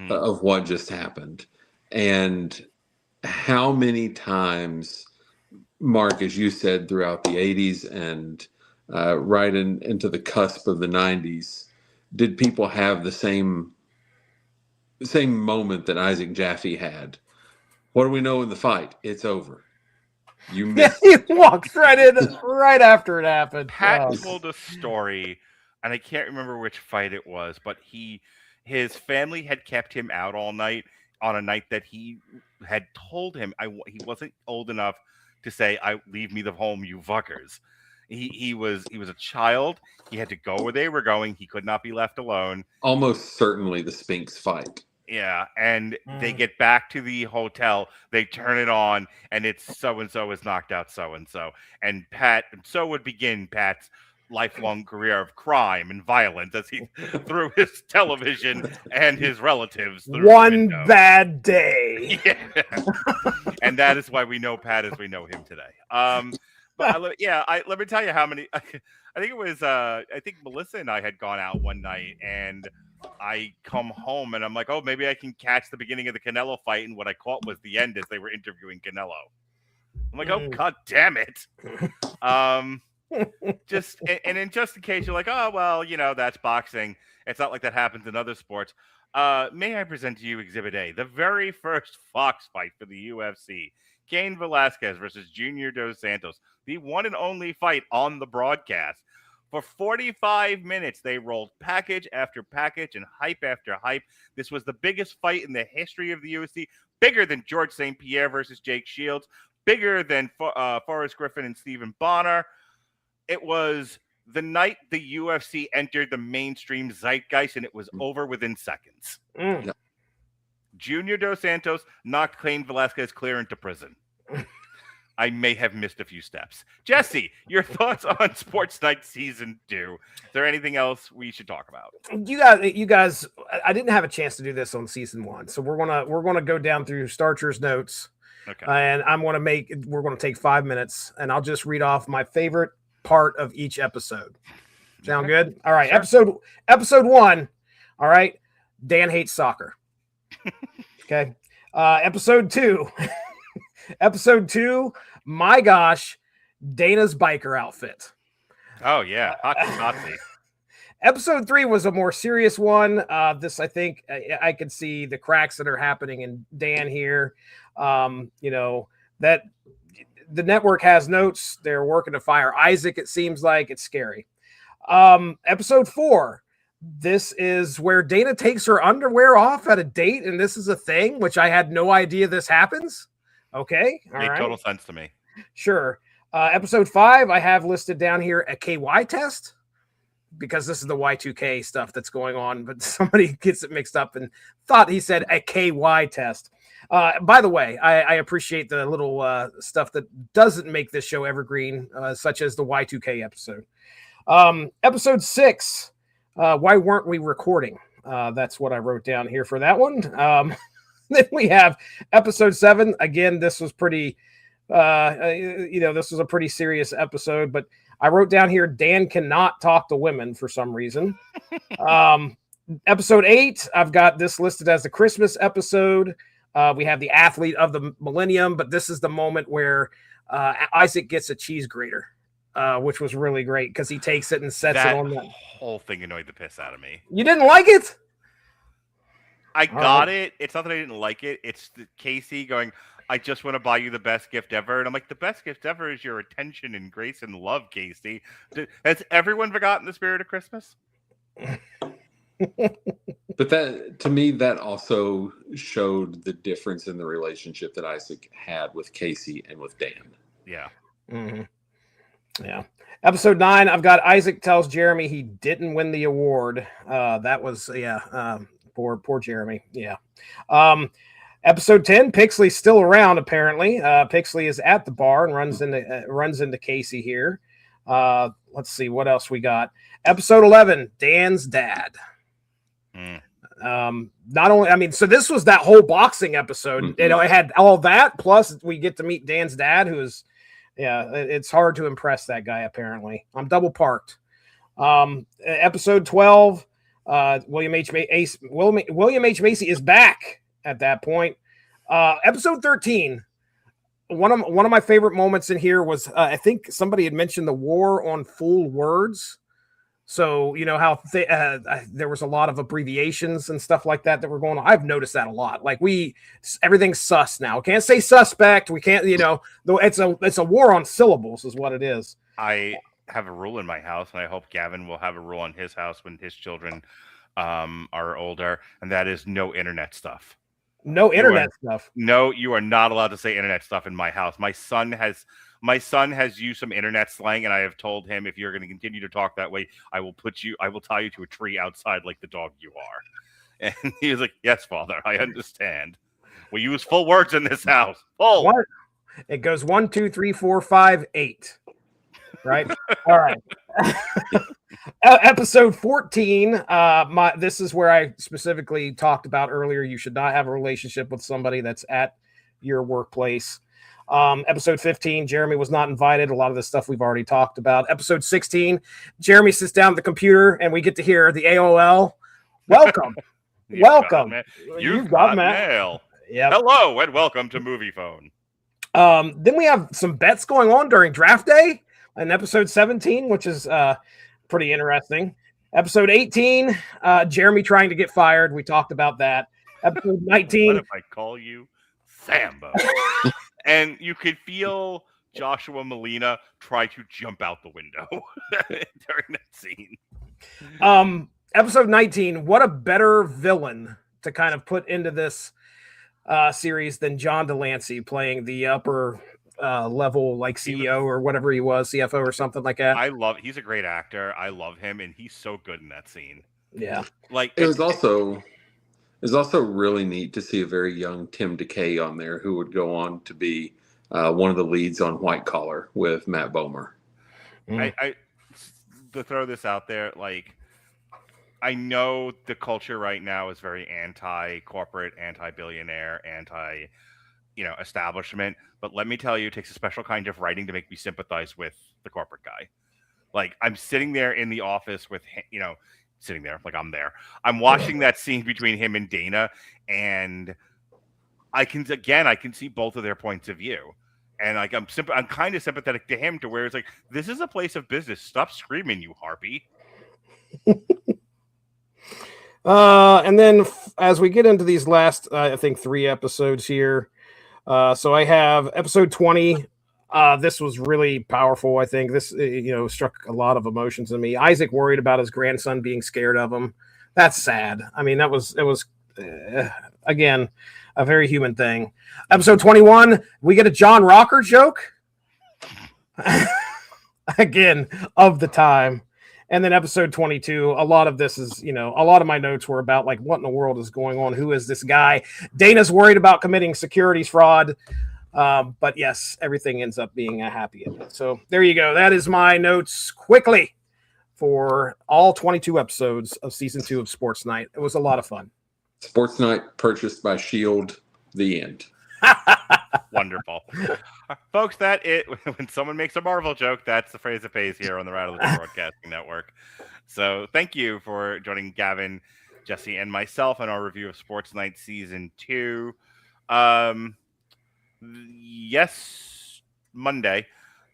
Speaker 3: of what just happened. And how many times, Mark, as you said, throughout the 80s and right into the cusp of the 90s, did people have the same moment that Isaac Jaffe had? What do we know in the fight? It's over. You missed.
Speaker 4: He walked right in right after it happened.
Speaker 1: Pat told a story, and I can't remember which fight it was, but his family had kept him out all night on a night that he had told him he wasn't old enough to say, leave me the home, you fuckers. He was a child. He had to go where they were going. He could not be left alone.
Speaker 3: Almost certainly the Sphinx fight.
Speaker 1: Yeah, and they get back to the hotel. They turn it on, and it's so-and-so has knocked out so-and-so. And so would begin Pat's lifelong career of crime and violence as he threw his television and his relatives through
Speaker 4: one bad day.
Speaker 1: Yeah. And that is why we know Pat as we know him today. But let me tell you how many. I think it was I think Melissa and I had gone out one night, and I come home and I'm like, oh, maybe I can catch the beginning of the Canelo fight, and what I caught was the end as they were interviewing Canelo. I'm like, oh, god damn it. Just in case you're like, oh well, that's boxing. It's not like that happens in other sports. May I present to you Exhibit A, the very first Fox fight for the UFC. Cain Velasquez versus Junior Dos Santos, the one and only fight on the broadcast. For 45 minutes, they rolled package after package and hype after hype. This was the biggest fight in the history of the UFC, bigger than George St. Pierre versus Jake Shields, bigger than Forrest Griffin and Stephen Bonner. It was the night the UFC entered the mainstream zeitgeist, and it was over within seconds.
Speaker 3: Yeah.
Speaker 1: Junior Dos Santos knocked Cain Velasquez clear into prison. I may have missed a few steps. Jesse, your thoughts on Sports Night Season 2? Is there anything else we should talk about?
Speaker 4: You guys, I didn't have a chance to do this on Season 1, so we're gonna go down through Starcher's notes.
Speaker 1: Okay.
Speaker 4: And we're gonna take 5 minutes, and I'll just read off my favorite part of each episode. Sound good? All right.
Speaker 1: Sure.
Speaker 4: Episode 1. All right. Dan hates soccer. Okay. Episode 2. Episode 2. My gosh, Dana's biker outfit.
Speaker 1: Oh yeah, Nazi.
Speaker 4: Episode 3 was a more serious one. This, I think, I could see the cracks that are happening in Dan here. That the network has notes. They're working to fire Isaac. It seems like it's scary. Episode 4. This is where Dana takes her underwear off at a date, and this is a thing, which I had no idea this happens. Okay. All
Speaker 1: Made
Speaker 4: right.
Speaker 1: total sense to me.
Speaker 4: Sure. Episode 5, I have listed down here a KY test, because this is the Y2K stuff that's going on, but somebody gets it mixed up and thought he said a KY test. By the way, I appreciate the little stuff that doesn't make this show evergreen, such as the Y2K episode. Episode 6, why weren't we recording? That's what I wrote down here for that one. Then we have episode 7. Again, this was pretty, this was a pretty serious episode, but I wrote down here, Dan cannot talk to women for some reason. Episode 8, I've got this listed as the Christmas episode. We have the athlete of the millennium, but this is the moment where Isaac gets a cheese grater, which was really great because he takes it and sets it on that.
Speaker 1: Whole thing annoyed the piss out of me.
Speaker 4: You didn't like it?
Speaker 1: I got it. It's not that I didn't like it. It's Casey going, I just want to buy you the best gift ever. And I'm like, the best gift ever is your attention and grace and love, Casey. Has everyone forgotten the spirit of Christmas?
Speaker 3: But that, to me, that also showed the difference in the relationship that Isaac had with Casey and with Dan.
Speaker 1: Yeah.
Speaker 4: Mm-hmm. Yeah. Episode 9, I've got Isaac tells Jeremy he didn't win the award. That was, poor Jeremy. Yeah. Episode 10, Pixley's still around, apparently. Pixley is at the bar and runs into Casey here. Let's see what else we got. Episode 11, Dan's dad. Not only, so this was that whole boxing episode. Mm-hmm. It had all that, plus we get to meet Dan's dad, who is, it's hard to impress that guy, apparently. I'm double parked. Episode 12, William H. Macy is back at that point. Episode 13, one of my favorite moments in here was, I think somebody had mentioned the war on full words. So, how there was a lot of abbreviations and stuff like that were going on. I've noticed that a lot. Like everything's sus now. Can't say suspect. We can't, it's a war on syllables is what it is.
Speaker 1: I have a rule in my house, and I hope Gavin will have a rule in his house when his children are older, and that is no internet stuff.
Speaker 4: No internet stuff.
Speaker 1: No, you are not allowed to say internet stuff in my house. My son has used some internet slang, and I have told him, if you're going to continue to talk that way, I will tie you to a tree outside like the dog you are. And he was like, yes, Father, I understand. We use full words in this house. Full.
Speaker 4: What? It goes 1, 2, 3, 4, 5, 8. Right? All right. Episode 14. This is where I specifically talked about earlier. You should not have a relationship with somebody that's at your workplace. Episode 15, Jeremy was not invited. A lot of this stuff we've already talked about. Episode 16, Jeremy sits down at the computer and we get to hear the AOL. Welcome. Welcome.
Speaker 1: You've got mail.
Speaker 4: Yep.
Speaker 1: Hello and welcome to Movie Phone.
Speaker 4: Then we have some bets going on during draft day in episode 17, which is pretty interesting. Episode 18, Jeremy trying to get fired. We talked about that. Episode 19.
Speaker 1: What if I call you Sambo? And you could feel Joshua Molina try to jump out the window during that scene.
Speaker 4: Episode 19, what a better villain to kind of put into this series than John Delancey playing the upper level, like CEO or whatever he was, CFO or something like that.
Speaker 1: He's a great actor. I love him, and he's so good in that scene.
Speaker 4: Yeah.
Speaker 1: Like
Speaker 3: it was also really neat to see a very young Tim DeKay on there, who would go on to be one of the leads on White Collar with Matt Bomer.
Speaker 1: I to throw this out there, like, I know the culture right now is very anti-corporate, anti-billionaire, establishment. But let me tell you, it takes a special kind of writing to make me sympathize with the corporate guy. Like, I'm sitting there in the office with, sitting there like I'm there. I'm watching that scene between him and Dana, and I can see both of their points of view. And like I'm kind of sympathetic to him, to where it's like, this is a place of business. Stop screaming, you harpy.
Speaker 4: And then as we get into these last, I think 3 episodes here. So I have episode 20. This was really powerful. I think this, struck a lot of emotions in me. Isaac worried about his grandson being scared of him. That's sad. I mean, it was again, a very human thing. Episode 21, we get a John Rocker joke. Again, of the time. And then episode 22, a lot of this is, a lot of my notes were about like, what in the world is going on? Who is this guy? Dana's worried about committing securities fraud. But yes, everything ends up being a happy ending. So there you go. That is my notes quickly for all 22 episodes of season 2 of Sports Night. It was a lot of fun.
Speaker 3: Sports Night purchased by Shield. The end.
Speaker 1: Wonderful. Folks, when someone makes a Marvel joke, that's the phrase that pays here on the Rattle Broadcasting Network. So thank you for joining Gavin, Jesse, and myself on our review of Sports Night Season 2. Yesterday,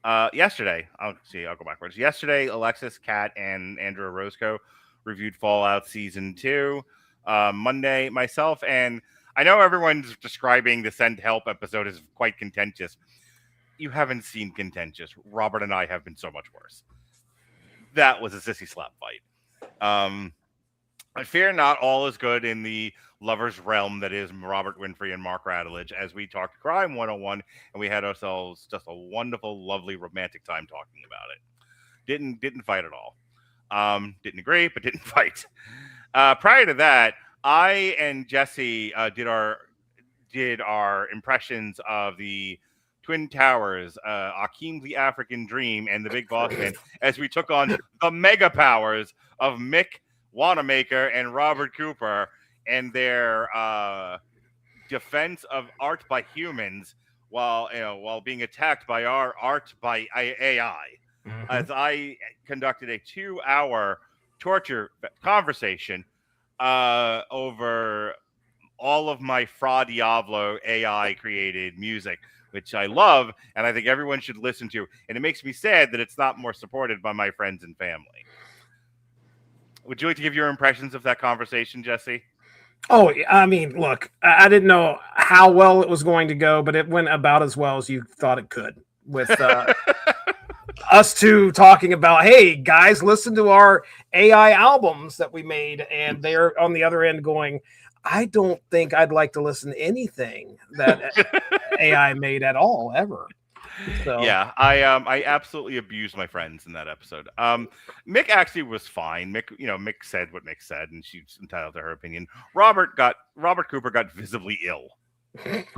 Speaker 1: I'll go backwards. Yesterday, Alexis, Kat, and Andrew Roscoe reviewed Fallout Season 2. Monday, myself, and I know everyone's describing the Send Help episode as quite contentious. You haven't seen contentious. Robert and I have been so much worse. That was a sissy slap fight. I fear not all is good in the lover's realm that is Robert Winfrey and Mark Radulich, as we talked Crime 101, and we had ourselves just a wonderful, lovely, romantic time talking about it. Didn't fight at all. Didn't agree, but didn't fight. Prior to that, I and Jesse did our impressions of the Twin Towers, Akeem the African Dream, and the Big Boss Man, as we took on the mega powers of Mick Wanamaker and Robert Cooper and their defense of art by humans while being attacked by our art by AI. Mm-hmm. As I conducted a 2-hour torture conversation over all of my Fra Diablo AI created music, which I love, and I think everyone should listen to. And it makes me sad that it's not more supported by my friends and family. Would you like to give your impressions of that conversation, Jesse?
Speaker 4: Oh, I mean, look, I didn't know how well it was going to go, but it went about as well as you thought it could, with us two talking about, hey, guys, listen to our AI albums that we made, and they're on the other end going, I don't think I'd like to listen to anything that AI made at all, ever. So.
Speaker 1: Yeah, I absolutely abused my friends in that episode. Mick actually was fine. Mick said what Mick said, and she's entitled to her opinion. Robert Cooper got visibly ill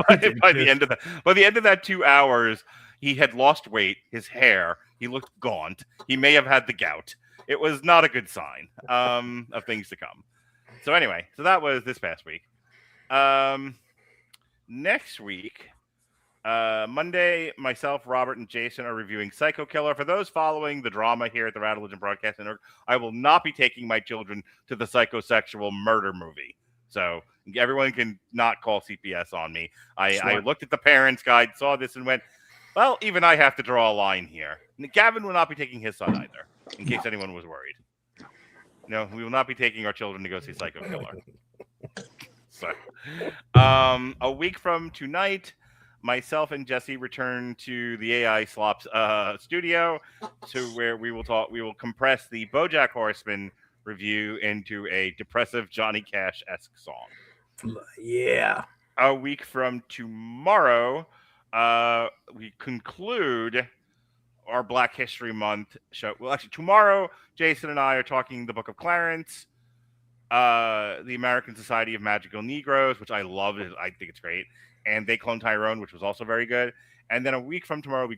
Speaker 1: by the end of that 2 hours. He had lost weight, his hair, he looked gaunt. He may have had the gout. It was not a good sign of things to come. So anyway, that was this past week. Next week, Monday, myself, Robert, and Jason are reviewing Psycho Killer. For those following the drama here at the Rad Religion Broadcast Network, I will not be taking my children to the psychosexual murder movie. So everyone can not call CPS on me. I looked at the parents' guide, saw this, and went, well, even I have to draw a line here. Gavin will not be taking his son either, in case anyone was worried. No, we will not be taking our children to go see Psycho Killer. So, a week from tonight, myself and Jesse return to the AI Slops studio, to where we will compress the BoJack Horseman review into a depressive Johnny Cash-esque song.
Speaker 4: Yeah.
Speaker 1: A week from tomorrow, we conclude our Black History Month show. Well, actually, tomorrow, Jason and I are talking the Book of Clarence, the American Society of Magical Negroes, which I love. I think it's great. And They Clone Tyrone, which was also very good. And then a week from tomorrow, we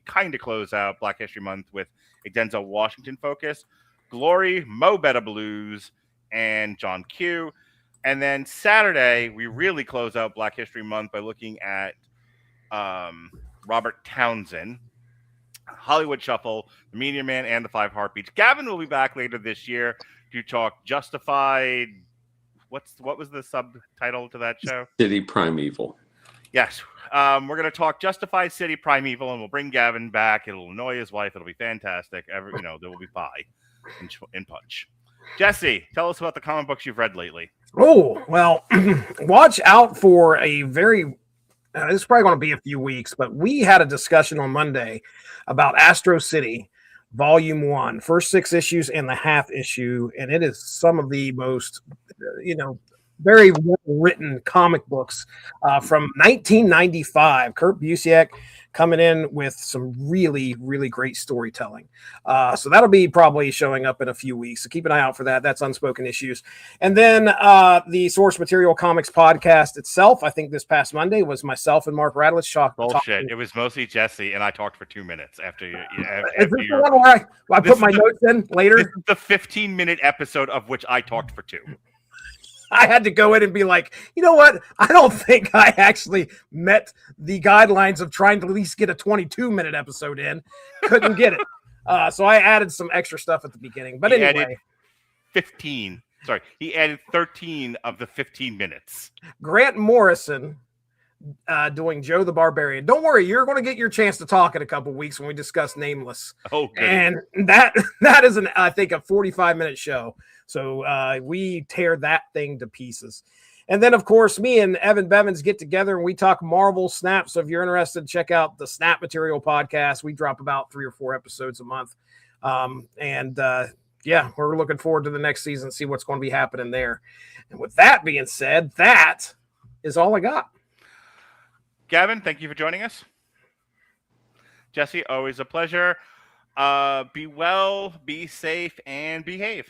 Speaker 1: kind of close out Black History Month with a Denzel Washington focus, Glory, Mo Better Blues, and John Q. And then Saturday, we really close out Black History Month by looking at Robert Townsend, Hollywood Shuffle, The Meteor Man, and The Five Heartbeats. Gavin will be back later this year to talk Justified. What was the subtitle to that show?
Speaker 3: City Primeval.
Speaker 1: Yes. We're going to talk Justified, City Primeval, and we'll bring Gavin back. It'll annoy his wife. It'll be fantastic. There will be pie in Punch. Jesse, tell us about the comic books you've read lately.
Speaker 4: Oh, well, watch out for a very... this is probably going to be a few weeks, but we had a discussion on Monday about Astro City, Volume 1, first 6 issues and the half issue, and it is some of the most, very well-written comic books from 1995. Kurt Busiek coming in with some really, really great storytelling. So that'll be probably showing up in a few weeks. So keep an eye out for that. That's Unspoken Issues. And then the Source Material Comics podcast itself, I think this past Monday, was myself and Mark Radlich.
Speaker 1: Bullshit. It was mostly Jesse, and I talked for 2 minutes after you.
Speaker 4: Is this the one where I put my notes in later?
Speaker 1: This is the 15-minute episode of which I talked for 2.
Speaker 4: I had to go in and be like, you know what? I don't think I actually met the guidelines of trying to at least get a 22-minute episode in. Couldn't get it. So I added some extra stuff at the beginning. But anyway.
Speaker 1: He added 13 of the 15 minutes.
Speaker 4: Grant Morrison doing Joe the Barbarian. Don't worry, you're going to get your chance to talk in a couple weeks when we discuss Nameless.
Speaker 1: Oh, good.
Speaker 4: And that is, I think, a 45-minute show. So we tear that thing to pieces. And then, of course, me and Evan Bevins get together and we talk Marvel Snap. So if you're interested, check out the Snap Material podcast. We drop about 3 or 4 episodes a month. Yeah, we're looking forward to the next season, see what's going to be happening there. And with that being said, that is all I got.
Speaker 1: Gavin, thank you for joining us. Jesse, always a pleasure. Be well, be safe, and behave.